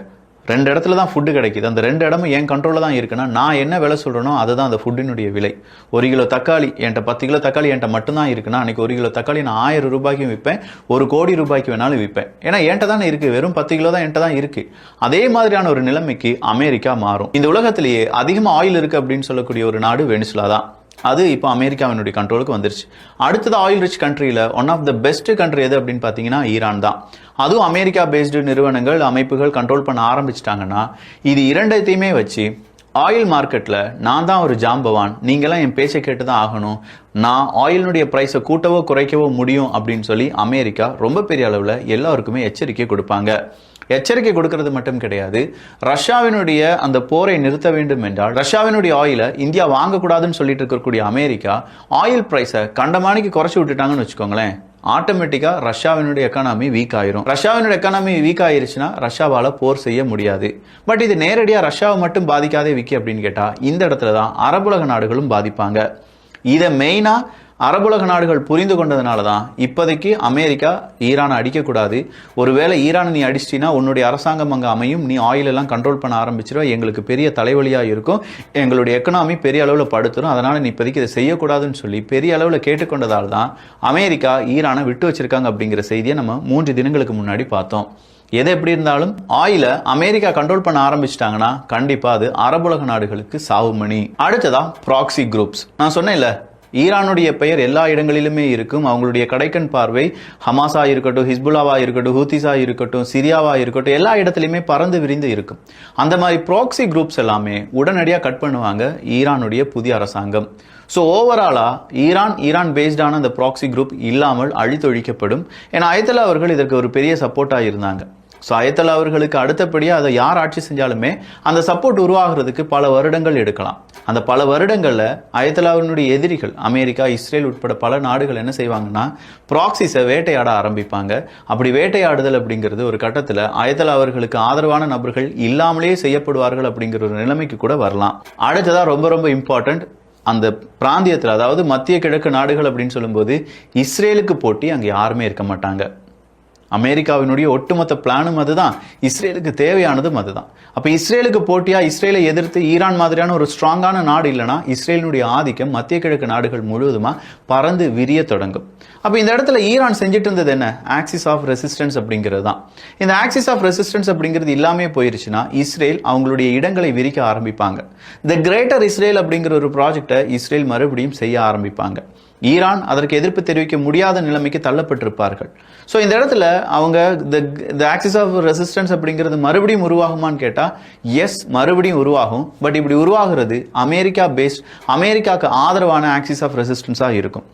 2 இடத்துல தான் ஃபுட்டு கிடைக்குது. அந்த 2 இடமும் என் கண்ட்ரோலில் தான் இருக்குன்னா நான் என்ன விலை சொல்கிறேனோ அதுதான் அந்த ஃபுட்டினுடைய விலை. 1 கிலோ தக்காளி என்கிட்ட 10 கிலோ தக்காளி என்கிட்ட மட்டும்தான் இருக்குன்னா அன்றைக்கி 1 கிலோ தக்காளி நான் 1000 ரூபாய்க்கும் விற்பேன், 1 கோடி ரூபாய்க்கு வேணாலும் விற்பேன். ஏன்னா என்கிட்ட தானே இருக்குது, வெறும் 10 கிலோ தான் என்கிட்ட தான் இருக்குது. அதே மாதிரியான ஒரு நிலைமைக்கு அமெரிக்கா மாறும். இந்த உலகத்திலேயே அதிகமாக ஆயில் இருக்குது அப்படின்னு சொல்லக்கூடிய ஒரு நாடு வெனிசுலா தான். அது இப்போ அமெரிக்காவினுடைய கண்ட்ரோலுக்கு வந்துருச்சு. அடுத்தது ஆயில் ரிச் கண்ட்ரியில் one of the best country எது அப்படின்னு பார்த்தீங்கன்னா ஈரான் தான். அதுவும் அமெரிக்கா பேஸ்டு நிறுவனங்கள் அமைப்புகள் கண்ட்ரோல் பண்ண ஆரம்பிச்சிட்டாங்கன்னா இது இரண்டையுமே வச்சு ஆயில் மார்க்கெட்டில் நான் தான் ஒரு ஜாம்பவான், நீங்களாம் என் பேச்சை கேட்டு தான் ஆகணும், நான் ஆயிலினுடைய ப்ரைஸை கூட்டவோ குறைக்கவோ முடியும் அப்படின்னு சொல்லி அமெரிக்கா ரொம்ப பெரிய அளவில் எல்லாருக்குமே எச்சரிக்கை கொடுப்பாங்க. எச்சரிக்கை கொடுக்கறது மட்டும் கிடையாது, ரஷ்யாவினுடைய அந்த போரை நிறுத்த வேண்டும் என்றால் ரஷ்யாவினுடைய ஆயிலை இந்தியா வாங்கக்கூடாதுன்னு சொல்லிட்டு இருக்கக்கூடிய அமெரிக்கா ஆயில் ப்ரைஸை கண்டமானிக்கு குறைச்சி விட்டுட்டாங்கன்னு வச்சுக்கோங்களேன், ஆட்டோமேட்டிக்கா ரஷ்யாவினுடைய எக்கானமி வீக் ஆயிரும். ரஷ்யாவினுடைய எக்கானமி வீக் ஆயிருச்சுன்னா ரஷ்யாவால போர் செய்ய முடியாது. பட் இது நேரடியா ரஷ்யாவை மட்டும் பாதிக்காதே விக்கி அப்படின்னு கேட்டா இந்த இடத்துல தான் அரபுலக நாடுகளும் பாதிப்பாங்க. இதை மெயினா அரபுலக நாடுகள் புரிந்து கொண்டதுனால தான் இப்போதைக்கு அமெரிக்கா ஈரானை அடிக்கக்கூடாது, ஒருவேளை ஈரானை நீ அடிச்சிட்டினா உன்னுடைய அரசாங்கம் அங்கே அமையும், நீ ஆயில் எல்லாம் கண்ட்ரோல் பண்ண ஆரம்பிச்சிருவா, எங்களுக்கு பெரிய தலைவலியாக இருக்கும், எங்களுடைய எக்கனாமி பெரிய அளவில் படுத்துரும், அதனால் நீ இப்போதைக்கு இதை செய்யக்கூடாதுன்னு சொல்லி பெரிய அளவில் கேட்டுக்கொண்டதால் தான் அமெரிக்கா ஈரானை விட்டு வச்சிருக்காங்க அப்படிங்கிற செய்தியை நம்ம 3 தினங்களுக்கு முன்னாடி பார்த்தோம். எது எப்படி இருந்தாலும் ஆயிலை அமெரிக்கா கண்ட்ரோல் பண்ண ஆரம்பிச்சிட்டாங்கன்னா கண்டிப்பா அது அரபுலக நாடுகளுக்கு சாவுமணி. அடுத்ததா ப்ராக்சி குரூப்ஸ். நான் சொன்னேன்ல, ஈரானுடைய பெயர் எல்லா இடங்களிலுமே இருக்கும். அவங்களுடைய கடைக்கண் பார்வை ஹமாஸா இருக்கட்டும், ஹிஸ்புல்லாவா இருக்கட்டும், ஹூத்திஸா இருக்கட்டும், சிரியாவா இருக்கட்டும், எல்லா இடத்துலையுமே பறந்து விரிந்து இருக்கும். அந்த மாதிரி ப்ராக்சி குரூப்ஸ் எல்லாமே உடனடியாக கட் பண்ணுவாங்க ஈரானுடைய புதிய அரசாங்கம். ஸோ ஓவராலா ஈரான் பேஸ்டான அந்த ப்ராக்சி குரூப் இல்லாமல் அழித்தொழிக்கப்படும். ஏன்னா அயத்தல்லா அவர்கள் இதற்கு ஒரு பெரிய சப்போர்ட்டாக இருந்தாங்க. ஸோ அயத்தல்லா அவர்களுக்கு அடுத்தபடியாக அதை யார் ஆட்சி செஞ்சாலுமே அந்த சப்போர்ட் உருவாகிறதுக்கு பல வருடங்கள் எடுக்கலாம். அந்த பல வருடங்களில் அயத்தல்லாவினுடைய எதிரிகள் அமெரிக்கா, இஸ்ரேல் உட்பட பல நாடுகள் என்ன செய்வாங்கன்னா ப்ராக்சிஸை வேட்டையாட ஆரம்பிப்பாங்க. அப்படி வேட்டையாடுதல் அப்படிங்கிறது ஒரு கட்டத்தில் அயத்தல்லா அவர்களுக்கு ஆதரவான நபர்கள் இல்லாமலே செய்யப்படுவார்கள் அப்படிங்கிற ஒரு நிலைமைக்கு கூட வரலாம். அடுத்ததான் ரொம்ப ரொம்ப இம்பார்ட்டன்ட், அந்த பிராந்தியத்தில் அதாவது மத்திய கிழக்கு நாடுகள் அப்படின்னு சொல்லும்போது இஸ்ரேலுக்கு போட்டி அங்கே யாருமே இருக்க மாட்டாங்க. அமெரிக்காவினுடைய ஒட்டுமொத்த பிளானும் அதுதான், இஸ்ரேலுக்கு தேவையானதும் அதுதான். அப்போ இஸ்ரேலுக்கு போட்டியா இஸ்ரேலை எதிர்த்து ஈரான் மாதிரியான ஒரு ஸ்ட்ராங்கான நாடு இல்லைன்னா இஸ்ரேலினுடைய ஆதிக்கம் மத்திய கிழக்கு நாடுகள் முழுவதுமா பறந்து விரிய தொடங்கும். அப்போ இந்த இடத்துல ஈரான் செஞ்சுட்டு இருந்தது என்ன? ஆக்சிஸ் ஆஃப் ரெசிஸ்டன்ஸ் அப்படிங்கிறது தான். இந்த ஆக்சிஸ் ஆஃப் ரெசிஸ்டன்ஸ் அப்படிங்கிறது இல்லாமே போயிருச்சுன்னா இஸ்ரேல் அவங்களுடைய இடங்களை விரிக்க ஆரம்பிப்பாங்க. த கிரேட்டர் இஸ்ரேல் அப்படிங்கிற ஒரு ப்ராஜெக்டை இஸ்ரேல் மறுபடியும் செய்ய ஆரம்பிப்பாங்க. ஈரான் அதற்கு எதிர்ப்பு தெரிவிக்க முடியாத நிலைமைக்கு தள்ளப்பட்டிருப்பார்கள். ஸோ இந்த இடத்துல அவங்க த ஆக்சிஸ் ஆஃப் ரெசிஸ்டன்ஸ் அப்படிங்கிறது மறுபடியும் உருவாகுமான்னு கேட்டால் எஸ், மறுபடியும் உருவாகும். பட் இப்படி உருவாகிறது அமெரிக்கா பேஸ்ட், அமெரிக்காவுக்கு ஆதரவான ஆக்சிஸ் ஆஃப் ரெசிஸ்டன்ஸாக இருக்கும்.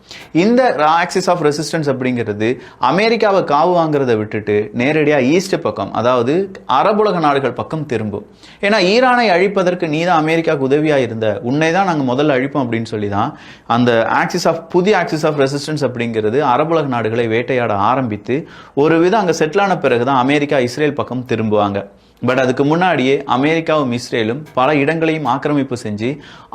இந்த ஆக்சிஸ் ஆஃப் ரெசிஸ்டன்ஸ் அப்படிங்கிறது அமெரிக்காவை காவு வாங்குறதை விட்டுட்டு நேரடியாக ஈஸ்ட் பக்கம், அதாவது அரபுலக நாடுகள் பக்கம் திரும்பும். ஏன்னா ஈரானை அழிப்பதற்கு நீ தான் அமெரிக்காவுக்கு உதவியாக இருந்த, உன்னை தான் நாங்கள் முதல்ல அழிப்போம் அப்படின்னு சொல்லி தான் அந்த ஆக்சிஸ் ஆஃப் புதிய ஆக்சிஸ் ஆஃப் ரெசிஸ்டன்ஸ் அப்படிங்கிறது அரபுலக நாடுகளை வேட்டையாட ஆரம்பித்து ஒரு விதம் அங்கே செட்டில் ஆன பிறகுதான் அமெரிக்கா இஸ்ரேல் பக்கம் திரும்புவாங்க. பட் அதுக்கு முன்னாடியே அமெரிக்காவும் இஸ்ரேலும் பல இடங்களையும் ஆக்கிரமிப்பு செஞ்சு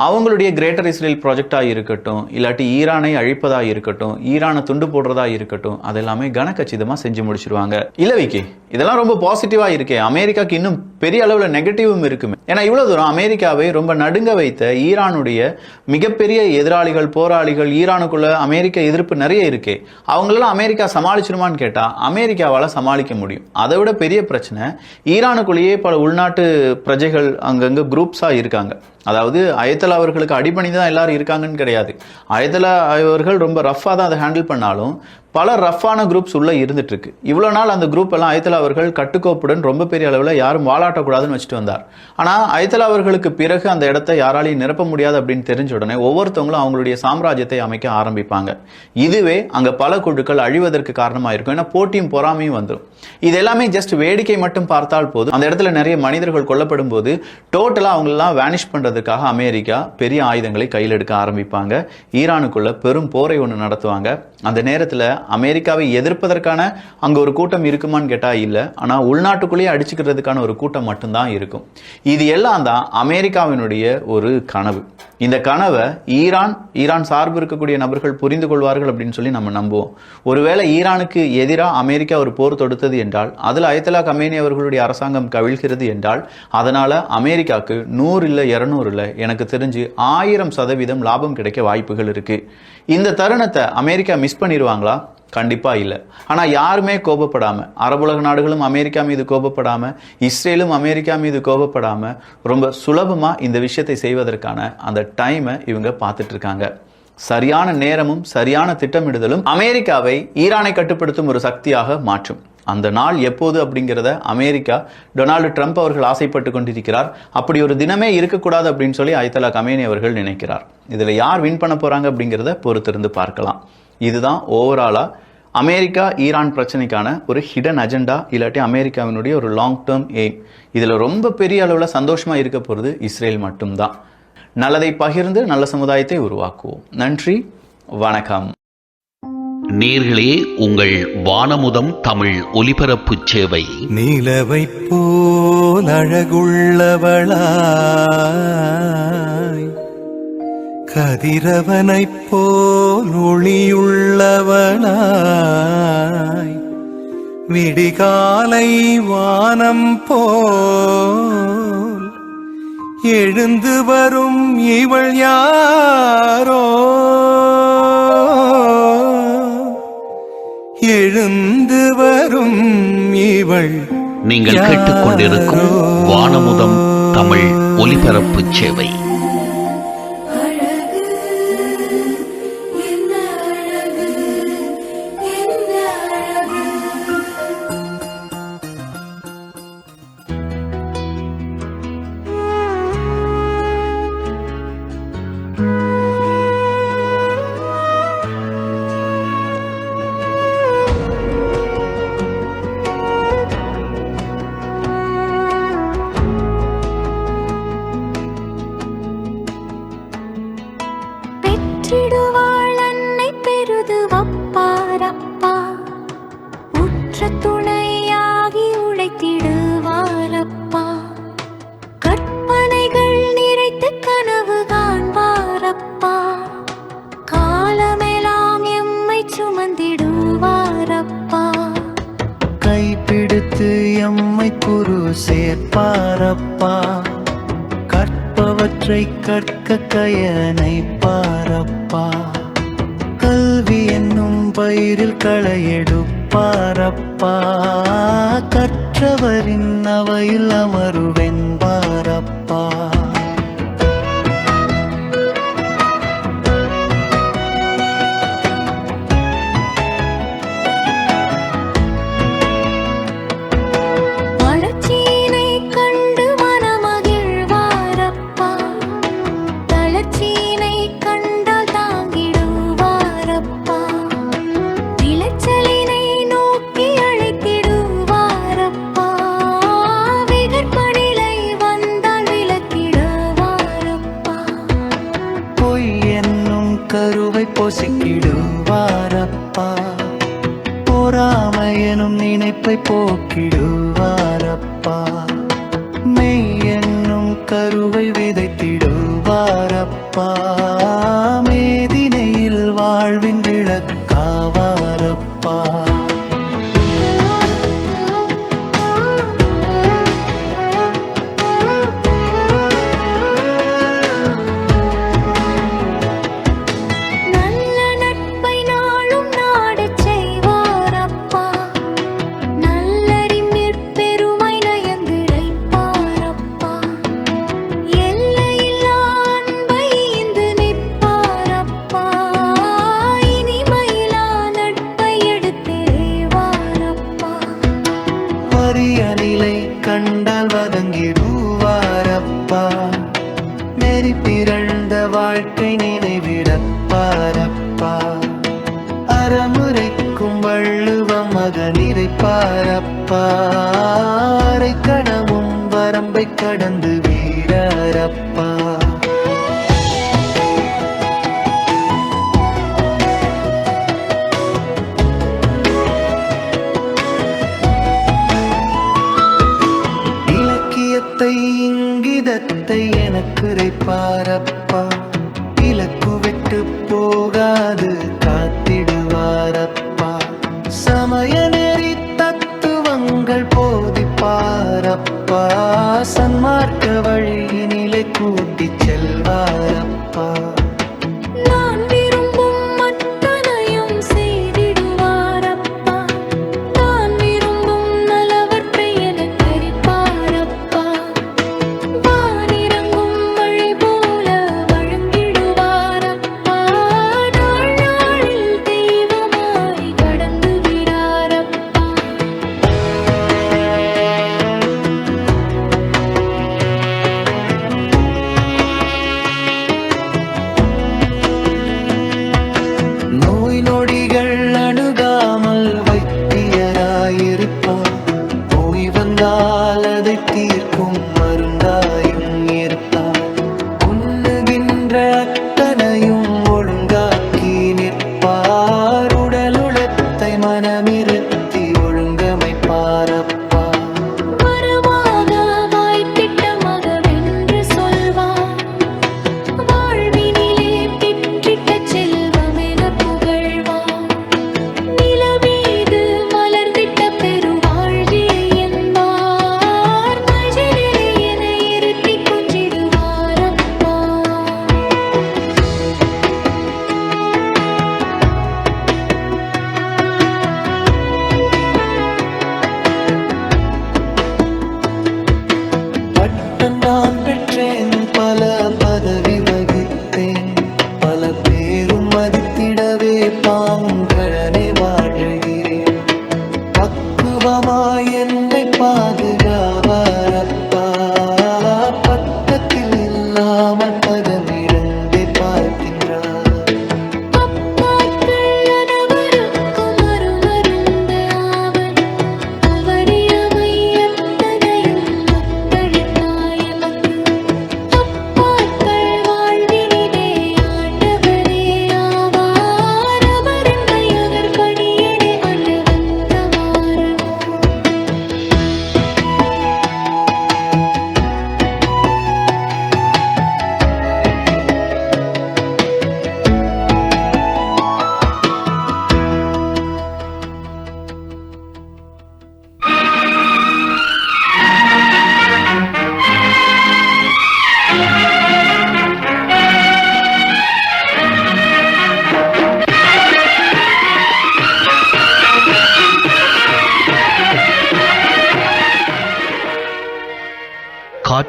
அவங்களுடைய கிரேட்டர் இஸ்ரேல் ப்ராஜெக்டாக இருக்கட்டும், இல்லாட்டி ஈரானை அழிப்பதாக இருக்கட்டும், ஈரானை துண்டு போடுறதா இருக்கட்டும், அதெல்லாமே கனக்கச்சிதமாக செஞ்சு முடிச்சிருவாங்க. இல்லை விக்கி, இதெல்லாம் ரொம்ப பாசிட்டிவாக இருக்கே, அமெரிக்காவுக்கு இன்னும் பெரிய அளவில் நெகட்டிவும் இருக்குமே. ஏன்னா இவ்வளோ தூரம் அமெரிக்காவை ரொம்ப நடுங்க வைத்த ஈரானுடைய மிகப்பெரிய எதிராளிகள், போராளிகள், ஈரானுக்குள்ள அமெரிக்க எதிர்ப்பு நிறைய இருக்கே, அவங்களெல்லாம் அமெரிக்கா சமாளிச்சிருமான்னு கேட்டால் அமெரிக்காவால் சமாளிக்க முடியும். அதை விட பெரிய பிரச்சனை, ஈரானுக்குள்ளேயே பல உள்நாட்டு பிரஜைகள் அங்கங்கே குரூப்ஸாக இருக்காங்க. அதாவது அயத்தல்லா அவர்களுக்கு அடிபணிந்து தான் எல்லாரும் இருக்காங்கன்னு கிடையாது. அயத்தல்லா அவர்கள் ரொம்ப ரஃபாக தான் அதை ஹேண்டில் பண்ணாலும் பல ரஃப்பான குரூப்ஸ் உள்ள இருந்துட்டு இருக்கு. இவ்வளோ நாள் அந்த குரூப் எல்லாம் அயத்தல்லா அவர்கள் கட்டுக்கோப்புடன் ரொம்ப பெரிய அளவில் யாரும் வாலாட்டக்கூடாதுன்னு வச்சுட்டு வந்தார். ஆனால் அயத்தல்லா அவர்களுக்கு பிறகு அந்த இடத்த யாராலையும் நிரப்ப முடியாது அப்படின்னு தெரிஞ்ச உடனே ஒவ்வொருத்தவங்களும் அவங்களுடைய சாம்ராஜ்யத்தை அமைக்க ஆரம்பிப்பாங்க. இதுவே அங்கே பல குழுக்கள் அழிவதற்கு காரணமாக இருக்கும். ஏன்னா போட்டியும் பொறாமையும் வந்துடும். இது எல்லாமே ஜஸ்ட் வேடிக்கை மட்டும் பார்த்தால் போதும். அந்த இடத்துல நிறைய மனிதர்கள் கொல்லப்படும் போது டோட்டலாக அவங்களெல்லாம் வேனிஷ் பண்ணுறதுக்காக அமெரிக்கா பெரிய ஆயுதங்களை கையில் எடுக்க ஆரம்பிப்பாங்க. ஈரானுக்குள்ள பெரும் போரை ஒன்று நடத்துவாங்க. அந்த நேரத்தில் அமெரிக்காவை எதிர்ப்பதற்கான அங்கே ஒரு கூட்டம் இருக்குமான்னு கேட்டால் இல்லை. ஆனால் உள்நாட்டுக்குள்ளேயே அடிச்சுக்கிறதுக்கான ஒரு கூட்டம் மட்டும்தான் இருக்கும். இது எல்லாம் தான் அமெரிக்காவினுடைய ஒரு கனவு. இந்த கனவை ஈரான் சார்பு இருக்கக்கூடிய நபர்கள் புரிந்து கொள்வார்கள் அப்படின்னு சொல்லி நம்ம நம்புவோம். ஒருவேளை ஈரானுக்கு எதிராக அமெரிக்கா ஒரு போர் தொடுத்தது என்றால், அதில் அயத்தல்லா கமேனி அவர்களுடைய அரசாங்கம் கவிழ்கிறது என்றால், அதனால அமெரிக்காவுக்கு 100 இல்லை 200 இல்லை, எனக்கு தெரிஞ்சு 1000% லாபம் கிடைக்க வாய்ப்புகள் இருக்கு. இந்த தருணத்தை அமெரிக்கா மிஸ் பண்ணிடுவாங்களா? கண்டிப்பா இல்லை. ஆனா யாருமே கோபப்படாம, அரபுலக நாடுகளும் அமெரிக்கா மீது கோபப்படாம, இஸ்ரேலும் அமெரிக்கா மீது கோபப்படாம ரொம்ப சுலபமா இந்த விஷயத்தை செய்வதற்கான அந்த டைமை இவங்க பார்த்துட்டு இருக்காங்க. சரியான நேரமும் சரியான திட்டமிடுதலும் அமெரிக்காவை ஈரானை கட்டுப்படுத்தும் ஒரு சக்தியாக மாற்றும். அந்த நாள் எப்போது அப்படிங்கிறத அமெரிக்கா டொனால்டு ட்ரம்ப் அவர்கள் ஆசைப்பட்டு கொண்டிருக்கிறார். அப்படி ஒரு தினமே இருக்கக்கூடாது அப்படின்னு சொல்லி அயத்தலா கமேனி அவர்கள் நினைக்கிறார். இதில் யார் வின் பண்ண போகிறாங்க அப்படிங்கிறத பொறுத்திருந்து பார்க்கலாம். இதுதான் ஓவராலாக அமெரிக்கா ஈரான் பிரச்சனைக்கான ஒரு ஹிடன் அஜெண்டா, இல்லாட்டி அமெரிக்காவினுடைய ஒரு லாங் டேர்ம் எய்ம். இதில் ரொம்ப பெரிய அளவில் சந்தோஷமாக இருக்க போகிறது இஸ்ரேல் மட்டும்தான். நல்லதை பகிர்ந்து நல்ல சமுதாயத்தை உருவாக்குவோம். நன்றி, வணக்கம். நேர்களே, உங்கள் வானமுதம் தமிழ் ஒலிபரப்பு சேவை நிலவை போல் அழகுள்ளவளாய், கதிரவனைப் போல் ஒளியுள்ளவளாய், விடிகாலை வானம் போல் எழுந்து வரும் இவள் யாரோ, எழுந்து வரும் இவள் நீங்கள் கேட்டுக்கொண்டிருக்கும் வானமுதம் தமிழ் ஒலிபரப்பு சேவை. பெற்றிடுவாள் அன்னை பெருது வப்பாரப்பா, உற்ற துணையாகி உழைத்திடுவாரப்பா, கற்பனைகள் நிறைத்து கனவு காண்பாரப்பா, காலமெல்லாம் எம்மை சுமந்திடுவாரப்பா, கைப்பிடித்து எம்மை குரு சேர்ப்பாரப்பா, கற்பவற்றை கற்க கயனை பாரப்பா, கல்வி என்னும் பயிரில் களை எடுப்பாரப்பா, கற்றவரின் அவையில் அமருவென்பாரப்பா. வளர்ச்சியினை கண்டு மனமகிழ்வாரப்பா, தளர்ச்சியினை கண்டால் தாங்கிடுவாரப்பா, விளைச்சலினை நோக்கி அழைத்திடுவாரப்பா, விகற்பநிலை வந்தால் விலக்கிடுவாரப்பா, பொய் என்னும் கருவை பொசுக்கிடுவாரப்பா, பொறாமை எனும் நினைப்பை போக்கிடுவாரப்பா, மெய் என்னும் கருவை விதைத்திடுவாரப்பா, மேதினையில் வாழ்வின் விளக்காவாரப்பா. நல்ல நட்பை நாளும் நாடச் செய்வாரப்பா, நல்லறிஞர் பெருமை நயந்திழைப்பாரப்பா, எல்லையில்லா அன்பை ஈந்து நிற்பாரப்பா, இனிமையிலா நட்பை எடுத்தேவாரப்பா, வறிய நிலை கண்டால் வதங்கிடுவாரப்பா, நெறி பிறழ்ந்த வாழ்க்கை நினைவிடப்பாரப்பா, அறமுறைக்கும் வள்ளுவம் மகனிரைப்பாரப்பா, அரை கடமும் வரம்பை கடந்து வீரரப்பா. இலக்கியத்தை இங்கிதத்தை எனக்கு இறைப்பாரப்பா, இலக்கு விட்டு போகாது காத்திடுவாரப்பா, சமய நெறி தத்துவங்கள் போதிப்பாரப்பா, சன்மார்க்க வழியினிலை கூட்டிச் செல்வாரப்பா. நான் விரும்பும் அத்தனையும் செய்திடுவாரப்பா, நான் விரும்பும் நலவற்றை எனக் கரிப்பாரப்பா, வானிறங்கும் மழை போல வழங்கிடுவாரப்பா, நாள் நாளில் தெய்வமாய் கடந்து விடாரப்பா,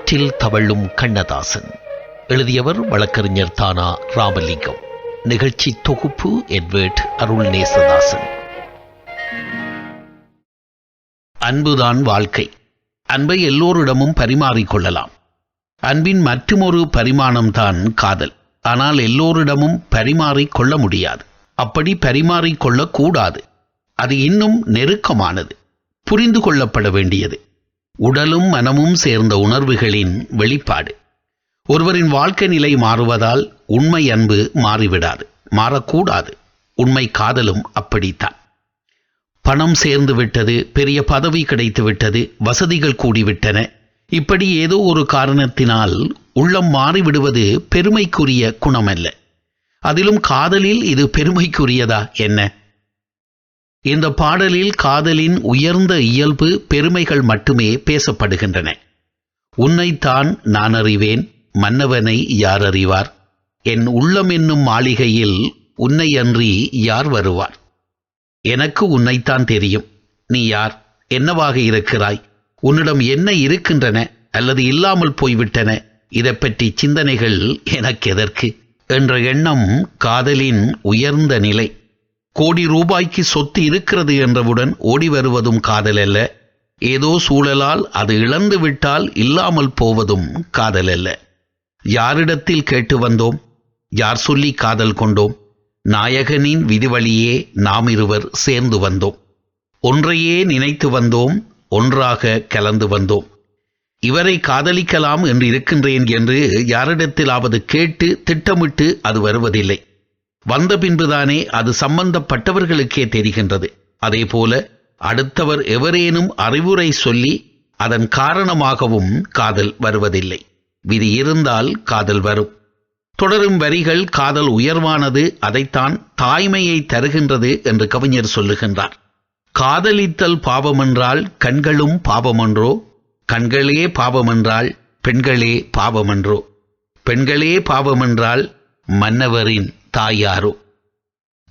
காற்றில் தவழும் கண்ணதாசன். எழுதியவர் வழக்கறிஞர் தானா ராமலிங்கம். நிகழ்ச்சி தொகுப்பு எட்வர்ட் அருள்நேசதாசன். அன்புதான் வாழ்க்கை. அன்பை எல்லோரிடமும் பரிமாறிக்கொள்ளலாம். அன்பின் மற்றுமொரு பரிமாணம்தான் காதல். ஆனால் எல்லோரிடமும் பரிமாறிக்கொள்ள முடியாது. அப்படி பரிமாறிக்கொள்ளக்கூடாது. அது இன்னும் நெருக்கமானது, புரிந்து கொள்ளப்பட வேண்டியது. உடலும் மனமும் சேர்ந்த உணர்வுகளின் வெளிப்பாடு. ஒருவரின் வாழ்க்கை நிலை மாறுவதால் உண்மை அன்பு மாறிவிடாது, மாறக்கூடாது. உண்மை காதலும் அப்படித்தான். பணம் சேர்ந்து விட்டது, பெரிய பதவி கிடைத்து விட்டது, வசதிகள் கூடிவிட்டன, இப்படி ஏதோ ஒரு காரணத்தினால் உள்ளம் மாறிவிடுவது பெருமைக்குரிய குணமல்ல. அதிலும் காதலில் இது பெருமைக்குரியதா என்ன? இந்த பாடலில் காதலின் உயர்ந்த இயல்பு பெருமைகள் மட்டுமே பேசப்படுகின்றன. உன்னைத்தான் நான் அறிவேன், மன்னவனை யார் அறிவார்? என் உள்ளம் என்னும் மாளிகையில் உன்னை அன்றி யார் வருவார்? எனக்கு உன்னைத்தான் தெரியும். நீ யார்? என்னவாக இருக்கிறாய்? உன்னிடம் என்ன இருக்கின்றன அல்லது இல்லாமல் போய்விட்டன? இதை பற்றி சிந்தனைகள் எனக்கு எதற்கு என்ற எண்ணம் காதலின் உயர்ந்த நிலை. கோடி ரூபாய்க்கு சொத்து இருக்கிறது என்றவுடன் ஓடி வருவதும் காதல் அல்ல. ஏதோ சூழலால் அது இழந்து விட்டால் இல்லாமல் போவதும் காதல் அல்ல. யாரிடத்தில் கேட்டு வந்தோம்? யார் சொல்லி காதல் கொண்டோம்? நாயகனின் விதிவழியே நாம் இருவர் சேர்ந்து வந்தோம். ஒன்றையே நினைத்து வந்தோம், ஒன்றாக கலந்து வந்தோம். இவரை காதலிக்கலாம் என்று இருக்கின்றேன் என்று யாரிடத்திலாவது கேட்டு திட்டமிட்டு அது வருவதில்லை. வந்த பின்புதானே அது சம்பந்தப்பட்டவர்களுக்கே தெரிகின்றது. அதேபோல அடுத்தவர் எவரேனும் அறிவுரை சொல்லி அதன் காரணமாகவும் காதல் வருவதில்லை. விதி இருந்தால் காதல் வரும். தொடரும் வரிகள் காதல் உயர்வானது, அதைத்தான் தாய்மையை தருகின்றது என்று கவிஞர் சொல்லுகின்றார். காதலித்தல் பாவமென்றால் கண்களும் பாவமன்றோ? கண்களே பாவமென்றால் பெண்களே பாவமன்றோ? பெண்களே பாவமென்றால் மன்னவரின் தாயாரோ?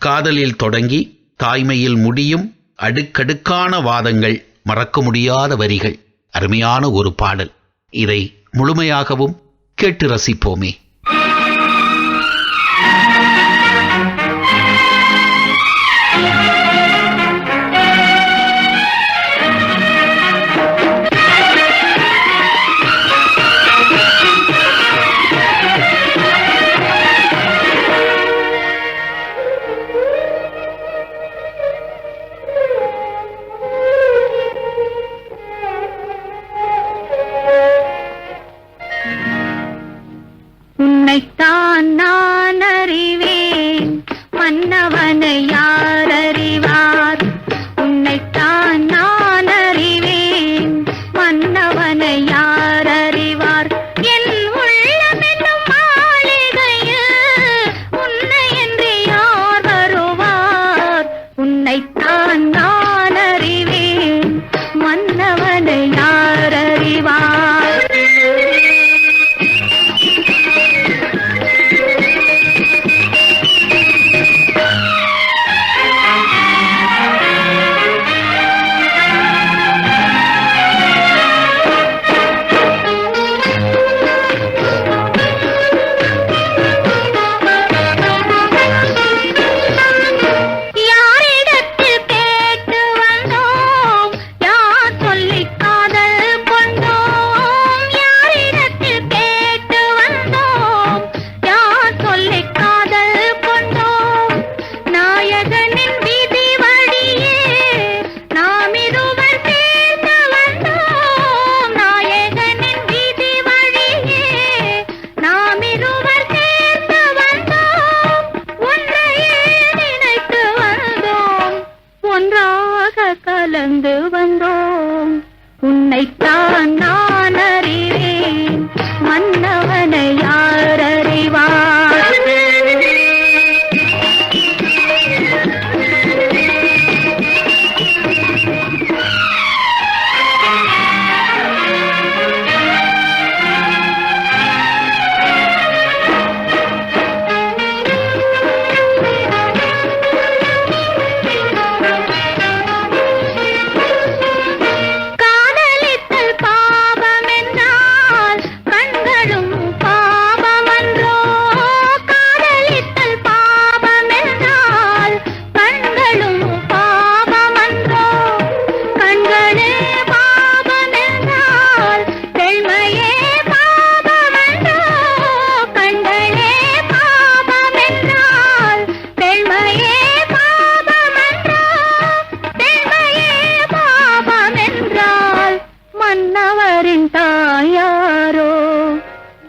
காதலில் தொடங்கி தாய்மையில் முடியும் அடுக்கடுக்கான வாதங்கள், மறக்க முடியாத வரிகள். அருமையான ஒரு பாடல். இதை முழுமையாகவும் கேட்டு ரசிப்போமே.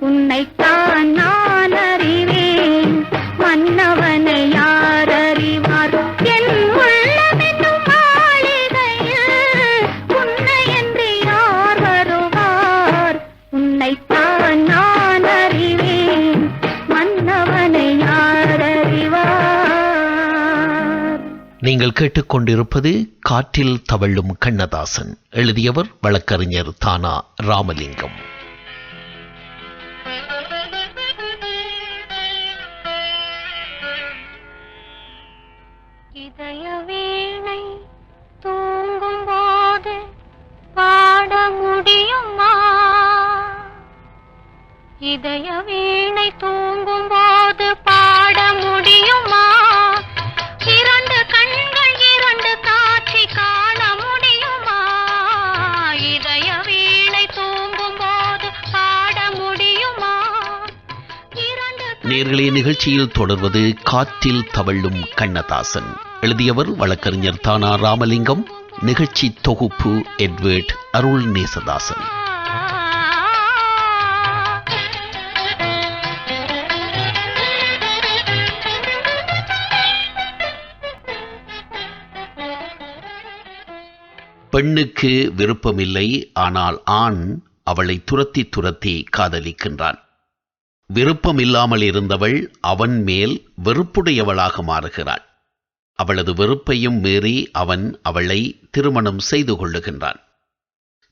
உன்னைத்தான் நான் அறிவேன், மன்னவனை யார் அறிவார்? என் உள்ளமென்னும் மாளிகையில் உன்னையன்றி யார் வருவார்? உன்னைத்தான் நான் அறிவேன், மன்னவனை யார் அறிவார்? நீங்கள் கேட்டுக்கொண்டிருப்பது காற்றில் தவழும் கண்ணதாசன். எழுதியவர் வழக்கறிஞர் தானா ராமலிங்கம். இதய வீணை தூங்கும் போது பாட முடியுமா? இதய வீணை தூங்கும் போது பாட முடியுமா? இரண்டு கண்கள் இரண்டு காட்சி காண முடியுமா? இதய வீணை தூங்கும் போது பாட முடியுமா? நேர்களே, நிகழ்ச்சியில் தொடர்வது காற்றில் தவழும் கண்ணதாசன். எழுதியவர் வழக்கறிஞர் தானா ராமலிங்கம். நிகழ்ச்சி தொகுப்பு எட்வர்ட் அருள் நேசதாசன். பெண்ணுக்கு விருப்பமில்லை, ஆனால் ஆண் அவளை துரத்தி துரத்தி காதலிக்கின்றான். விருப்பம் இல்லாமல் இருந்தவள் அவன் மேல் வெறுப்புடையவளாக மாறுகிறாள். அவளது வெறுப்பையும் மீறி அவன் அவளை திருமணம் செய்து கொள்ளுகின்றான்.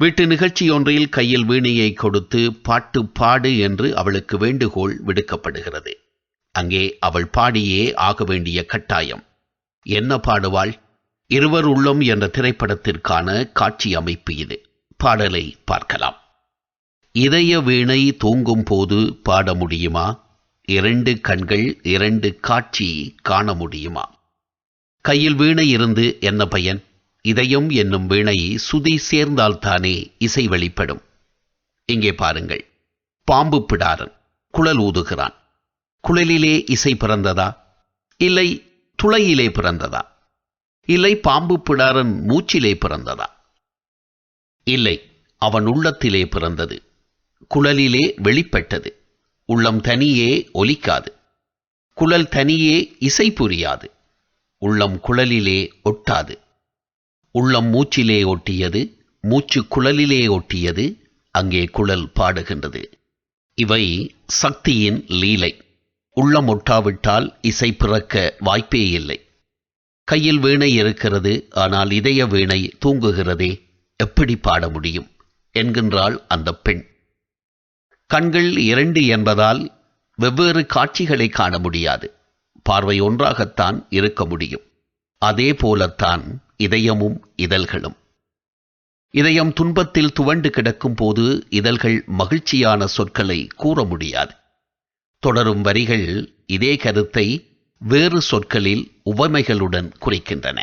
வீட்டு நிகழ்ச்சியொன்றில் கையில் வீணையை கொடுத்து பாட்டு பாடு என்று அவளுக்கு வேண்டுகோள் விடுக்கப்படுகிறது. அங்கே அவள் பாடியே ஆக வேண்டிய கட்டாயம். என்ன பாடுவாள்? இருவர் உள்ளம் என்ற திரைப்படத்திற்கான காட்சி அமைப்பு இது. பாடலை பார்க்கலாம். இதய வீணை தூங்கும் போது பாட முடியுமா? இரண்டு கண்கள் இரண்டு காட்சி காண முடியுமா? கையில் வீணை இருந்து என்ன பயன்? இதயம் என்னும் வீணை சுதி சேர்ந்தால்தானே இசை வெளிப்படும். இங்கே பாருங்கள். பாம்பு பிடாரன் குழல் ஊதுகிறான். குழலிலே இசை பிறந்ததா? இல்லை துளையிலே பிறந்ததா? இல்லை பாம்பு பிடாரன் மூச்சிலே பிறந்ததா? இல்லை, அவன் உள்ளத்திலே பிறந்தது. குழலிலே வெளிப்பட்டது. உள்ளம் தனியே ஒலிக்காது. குழல் தனியே இசை புரியாது. உள்ளம் குழலிலே ஒட்டாது. உள்ளம் மூச்சிலே ஒட்டியது, மூச்சு குழலிலே ஒட்டியது, அங்கே குழல் பாடுகின்றது. இவை சக்தியின் லீலை. உள்ளம் ஒட்டாவிட்டால் இசை பிறக்க வாய்ப்பே இல்லை. கையில் வீணை இருக்கிறது, ஆனால் இதய வீணை தூங்குகிறதே, எப்படி பாட முடியும் என்கின்றாள் அந்த பெண். கண்கள் இரண்டு என்பதால் வெவ்வேறு காட்சிகளை காண முடியாது. பார்வை ஒன்றாகத்தான் இருக்க முடியும். அதே போலத்தான் இதயமும் இதழ்களும். இதயம் துன்பத்தில் துவண்டு கிடக்கும் போது இதழ்கள் மகிழ்ச்சியான சொற்களை கூற முடியாது. தொடரும் வரிகள் இதே கருத்தை வேறு சொற்களில் உவமைகளுடன் குறிக்கின்றன.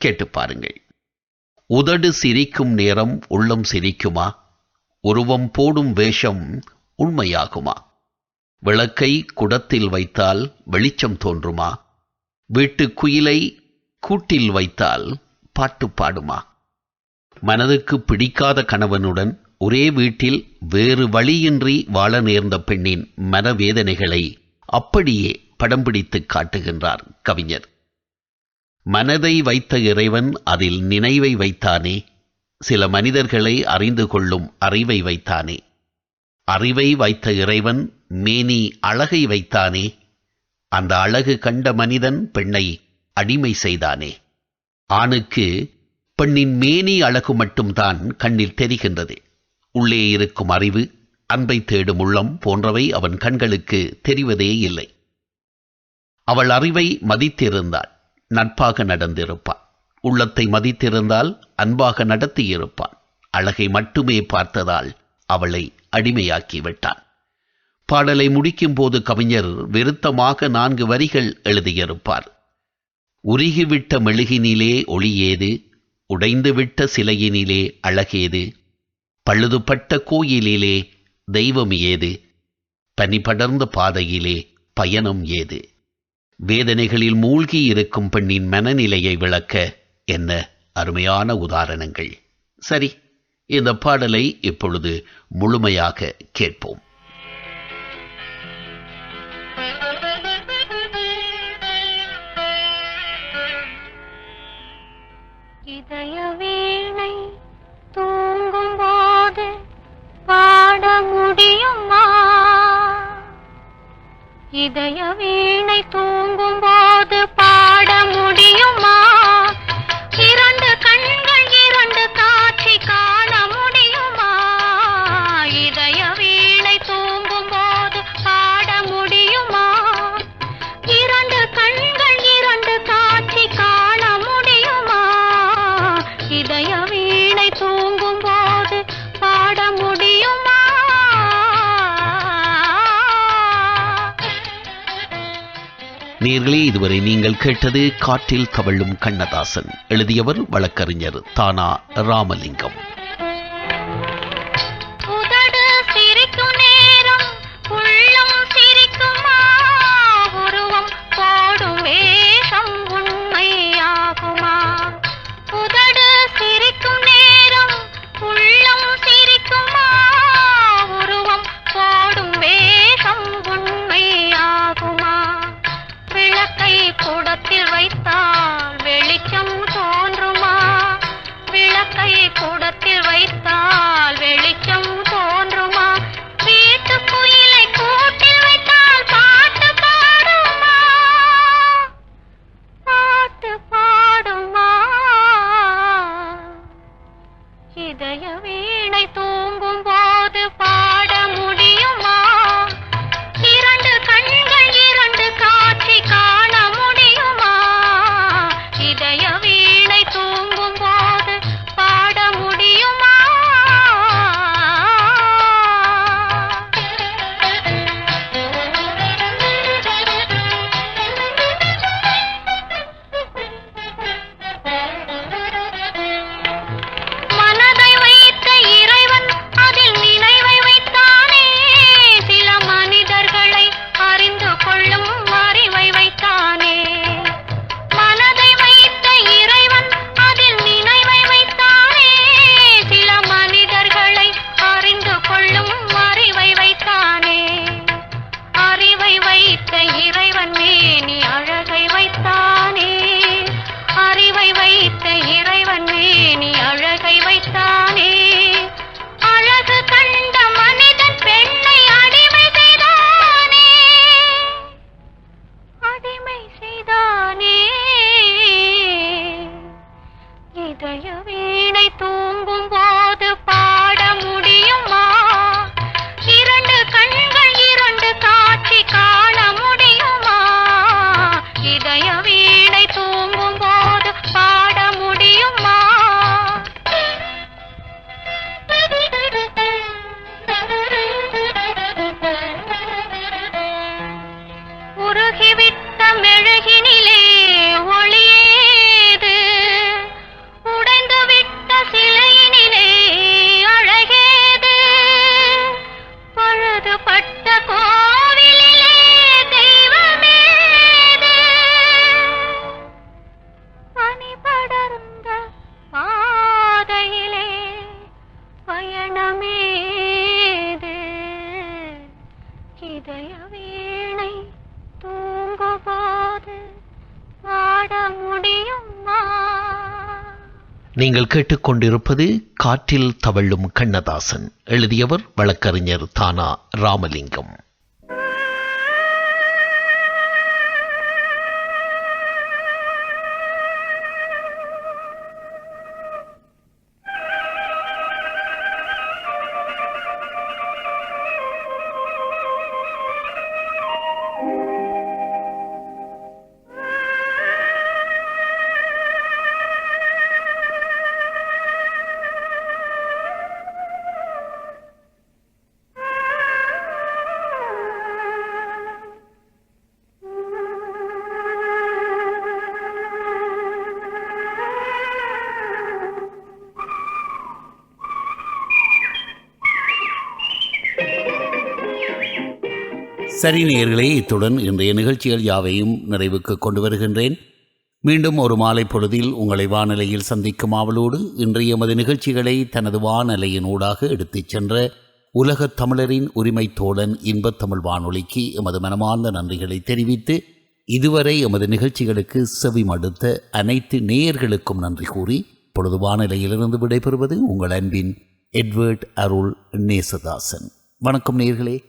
கேட்டு பாருங்கள். உதடு சிரிக்கும் நேரம் உள்ளம் சிரிக்குமா? உருவம் போடும் வேஷம் உண்மையாகுமா? விளக்கை குடத்தில் வைத்தால் வெளிச்சம் தோன்றுமா? வீட்டு குயிலை கூட்டில் வைத்தால் பாட்டு பாடுமா? மனதுக்கு பிடிக்காத கணவனுடன் ஒரே வீட்டில் வேறு வழியின்றி வாழ நேர்ந்த பெண்ணின் மனவேதனைகளை அப்படியே படம் பிடித்து காட்டுகின்றார் கவிஞர். மனதை வைத்த இறைவன் அதில் நினைவை வைத்தானே. சில மனிதர்களை அறிந்து கொள்ளும் அறிவை வைத்தானே. அறிவை வைத்த இறைவன் மேனி அழகை வைத்தானே. அந்த அழகு கண்ட மனிதன் பெண்ணை அடிமை செய்தானே. ஆணுக்கு பெண்ணின் மேனி அழகு மட்டும்தான் கண்ணில் தெரிகின்றது. உள்ளே இருக்கும் அறிவு, அன்பை தேடும் உள்ளம் போன்றவை அவன் கண்களுக்கு தெரிவதே இல்லை. அவள் அறிவை மதித்திருந்தாள், நட்பாக நடந்திருப்பான். உள்ளத்தை மதித்திருந்தால் அன்பாக நடத்தியிருப்பான். அழகை மட்டுமே பார்த்ததால் அவளை அடிமையாக்கிவிட்டான். பாடலை முடிக்கும் போது கவிஞர் விருத்தமாக 4 வரிகள் எழுதியிருப்பார். உருகிவிட்ட மெழுகினிலே ஒளியேது, உடைந்துவிட்ட சிலையினிலே அழகேது, பழுதுபட்ட கோயிலிலே தெய்வம் ஏது, பனி படர்ந்த பாதையிலே பயணம் ஏது. வேதனைகளில் மூழ்கி இருக்கும் பெண்ணின் மனநிலையை விளக்க என்ன அருமையான உதாரணங்கள். சரி, இந்த பாடலை இப்பொழுது முழுமையாக கேட்போம். இதய வீணை தூங்கும் போது பாட முடியுமா? இதய வீணை தூங்கும் போது பாட முடியுமா? இரண்டு கண்கள் இரண்டு காட்சி காண முடியுமா? இதய வீணை தூங்கும் போது பாட முடியுமா? இரண்டு கண்கள் இரண்டு காட்சி காண முடியுமா? இதய வீணை தூங்கும் போது பாட முடியுமா? நேர்களே, இதுவரை நீங்கள் கேட்டது காற்றில் தவழும் கண்ணதாசன். எழுதியவர் வழக்கறிஞர் தானா ராமலிங்கம். உதடு சிரிக்கும் நேரம் உள்ளம் சிரிக்குமா? உருவம் போடும் வேஷம் உண்மையாகுமா? உதடு சிரிக்கும் நேரம் உள்ளம் சிரிக்குமா? உருவம் போடும் வேஷம் உண்மையாகுமா? விளக்கை கூடத்தில் வைத்தால் வெளிச்சம் தோன்றுமா? விளக்கை கூடத்தில் வைத்தால் வெளிச்சம் தோன்றுமா? வீட்டு குயிலை கூட்டில் வைத்தால் பாட்டு பாடுமா? பாட்டு பாடுமா? இதய வீணை தூங்கும் போது பாட முடியுமா? இரண்டு கண்கள் இரண்டு காட்சி காண முடியுமா? இதய வீணை தூங்கும் போது பாட முடியுமா? மனதை வைத்த இறைவன் அதில் நினைவை வைத்தானே. சில மனிதர்களை அறிந்து கொள்ளும் அறிவை வைத்தானே. மனதை வைத்த இறைவன் அதில் நினைவை வைத்தானே. சில மனிதர்களை அறிந்து கொள்ளும் அறிவை வைத்தானே. அறிவை வைத்த இறைவன் மேனி அழகை வைத்தானே. அறிவை வைத்த இறைவன் மேனி அழகை வைத்தானே. அழகு கண்ட மனிதன் பெண்ணை அடிமை செய்தானே. அடிமை செய்தானே. இதய வீணை தூங்கும் போது பாட முடியுமா? இரண்டு கண்கள் இரண்டு காட்சி காண முடியுமா? இதய வீணை தூங்கும் போது பாட முடியுமா? உருகிவிட்ட மெழுகினிலே ஒளியேது? உடைந்துவிட்ட சிலையினிலே அழகேது? பழுதுபட்ட கோவிலிலே தெய்வமேது? பனி படர்ந்த பாதையிலே பயணமேது? இதய வீணை தூங்கும்போது பாட முடியுமா? நீங்கள் கேட்டுக்கொண்டிருப்பது காற்றில் தவழும் கண்ணதாசன். எழுதியவர் வழக்கறிஞர் தானா ராமலிங்கம். சரி நேயர்களே, இத்துடன் இன்றைய நிகழ்ச்சிகள் யாவையும் நிறைவுக்கு கொண்டு வருகின்றேன். மீண்டும் ஒரு மாலை பொழுதில் உங்களை வானலையில் சந்திக்கும் ஆவலோடு இன்றைய எமது நிகழ்ச்சிகளை தனது வானலையின் ஊடாக எடுத்துச் சென்ற உலகத் தமிழரின் உரிமை தோழன் இன்பத் தமிழ் வானொலிக்கு எமது மனமார்ந்த நன்றிகளை தெரிவித்து இதுவரை எமது நிகழ்ச்சிகளுக்கு செவி மடுத்த அனைத்து நேயர்களுக்கும் நன்றி கூறி பொழுது வானிலையிலிருந்து விடைபெறுவது உங்கள் அன்பின் எட்வர்ட் அருள் நேசதாசன். வணக்கம் நேயர்களே.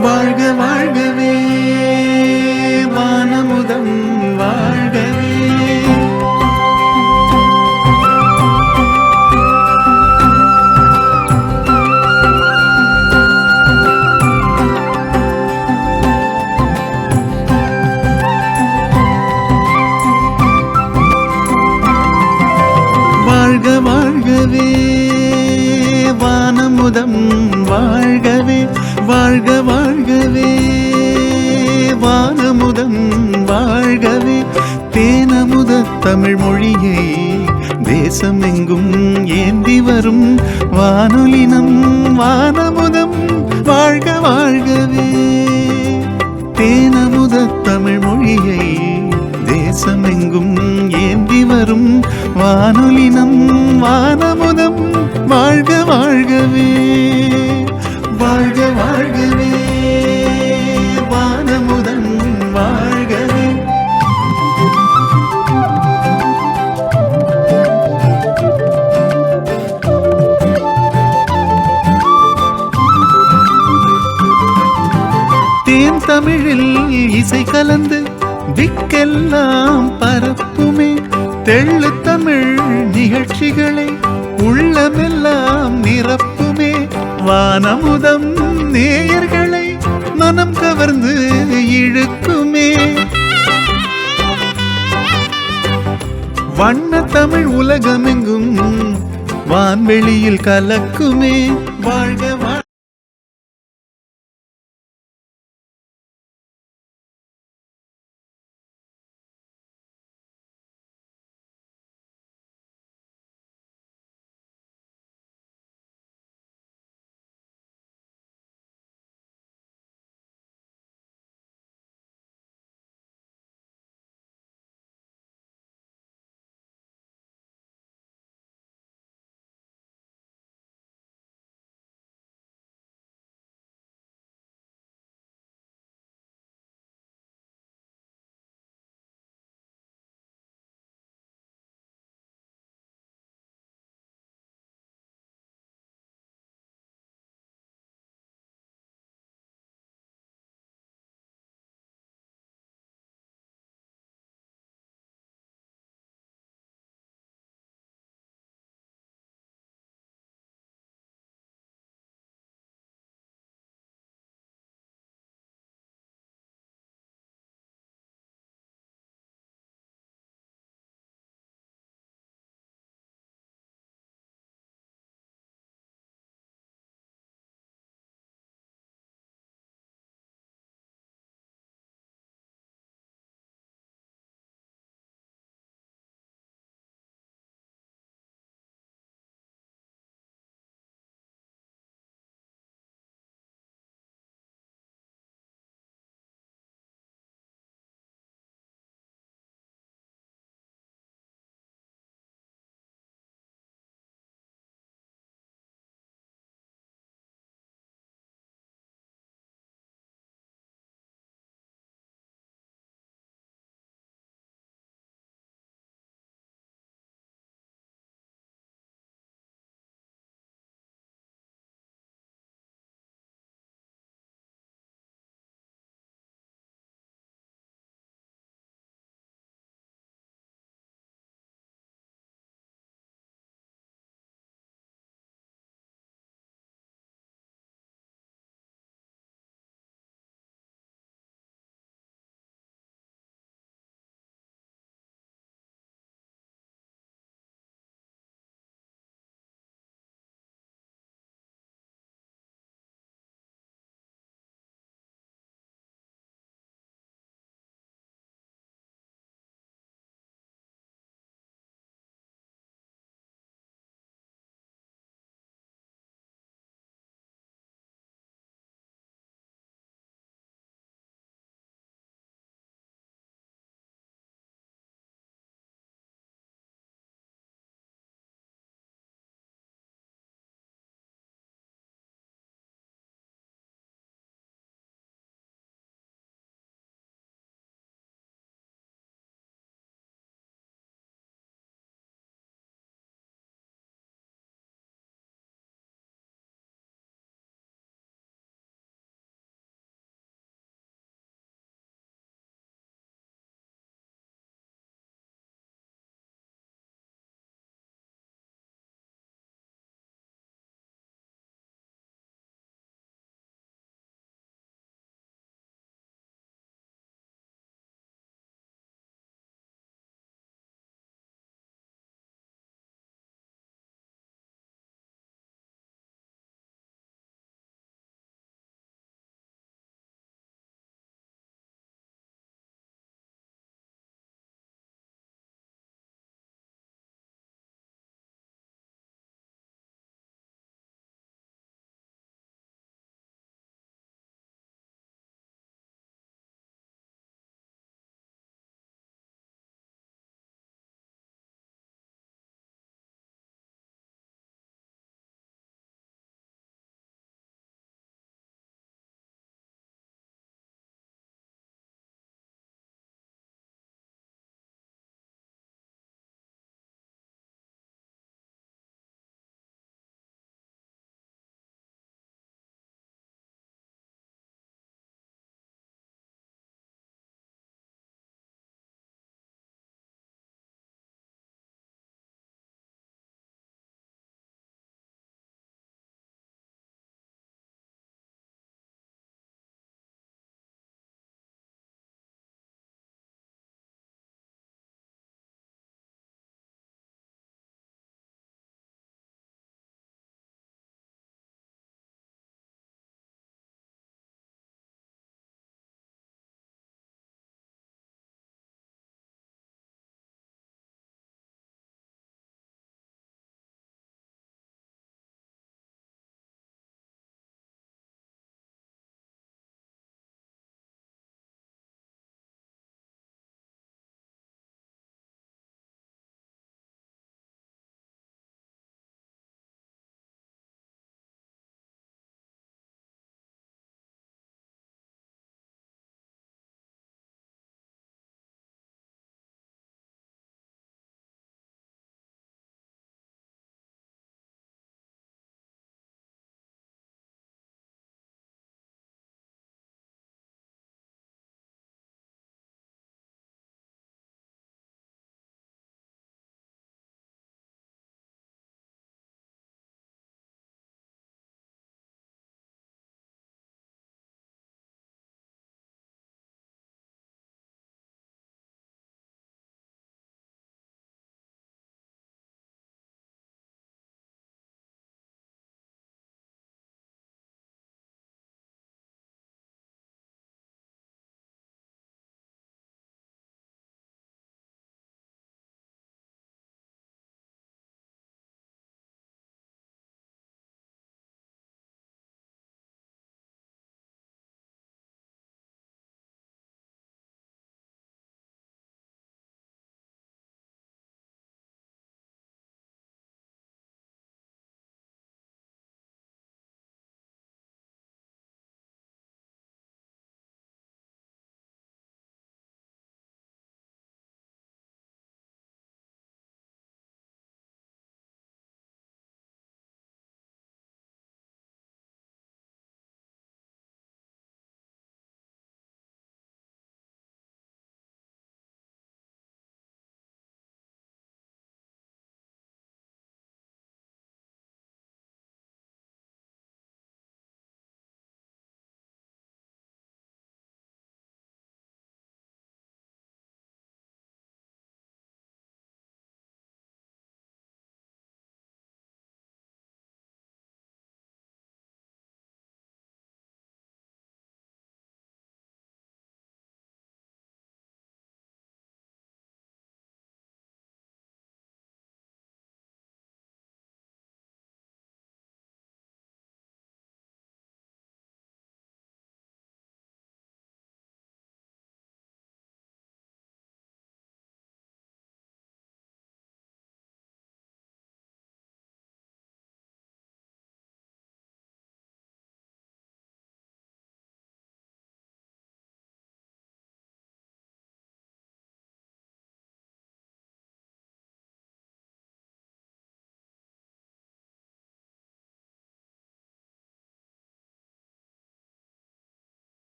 வாழ்க வாழ்கவே வானமுதம் வாழ்கவே. வாழ்க வாழ்கவே வானமுதம் வாழ்கவே. வாழ்க வாழ்கவே வானமுதம் வாழ்கவே. தேனமுத தமிழ் மொழியை தேசமெங்கும் ஏந்தி வரும் வானொலினம் வானமுதம் வாழ்க வாழ்கவே. தேனமுத தமிழ் மொழியை தேசமெங்கும் ஏந்தி வரும் வானொலினம் வானமுதம் வாழ்க வாழ்கவே. வாழ்க வாழ்கவே வானமுதம் வாழ்கவே. தேன் தமிழில் இசை கலந்து திக்கெல்லாம் பரப்புமே தெள்ளு தமிழ் நிகழ்ச்சிகளை உள்ளமெல்லாம் நிரப்புமே. வானமுதம் நேயர்களை மனம் கவர்ந்து இழுக்குமே. வண்ண தமிழ் உலகமெங்கும் வான்வெளியில் கலக்குமே. வாழ்க வாழ்க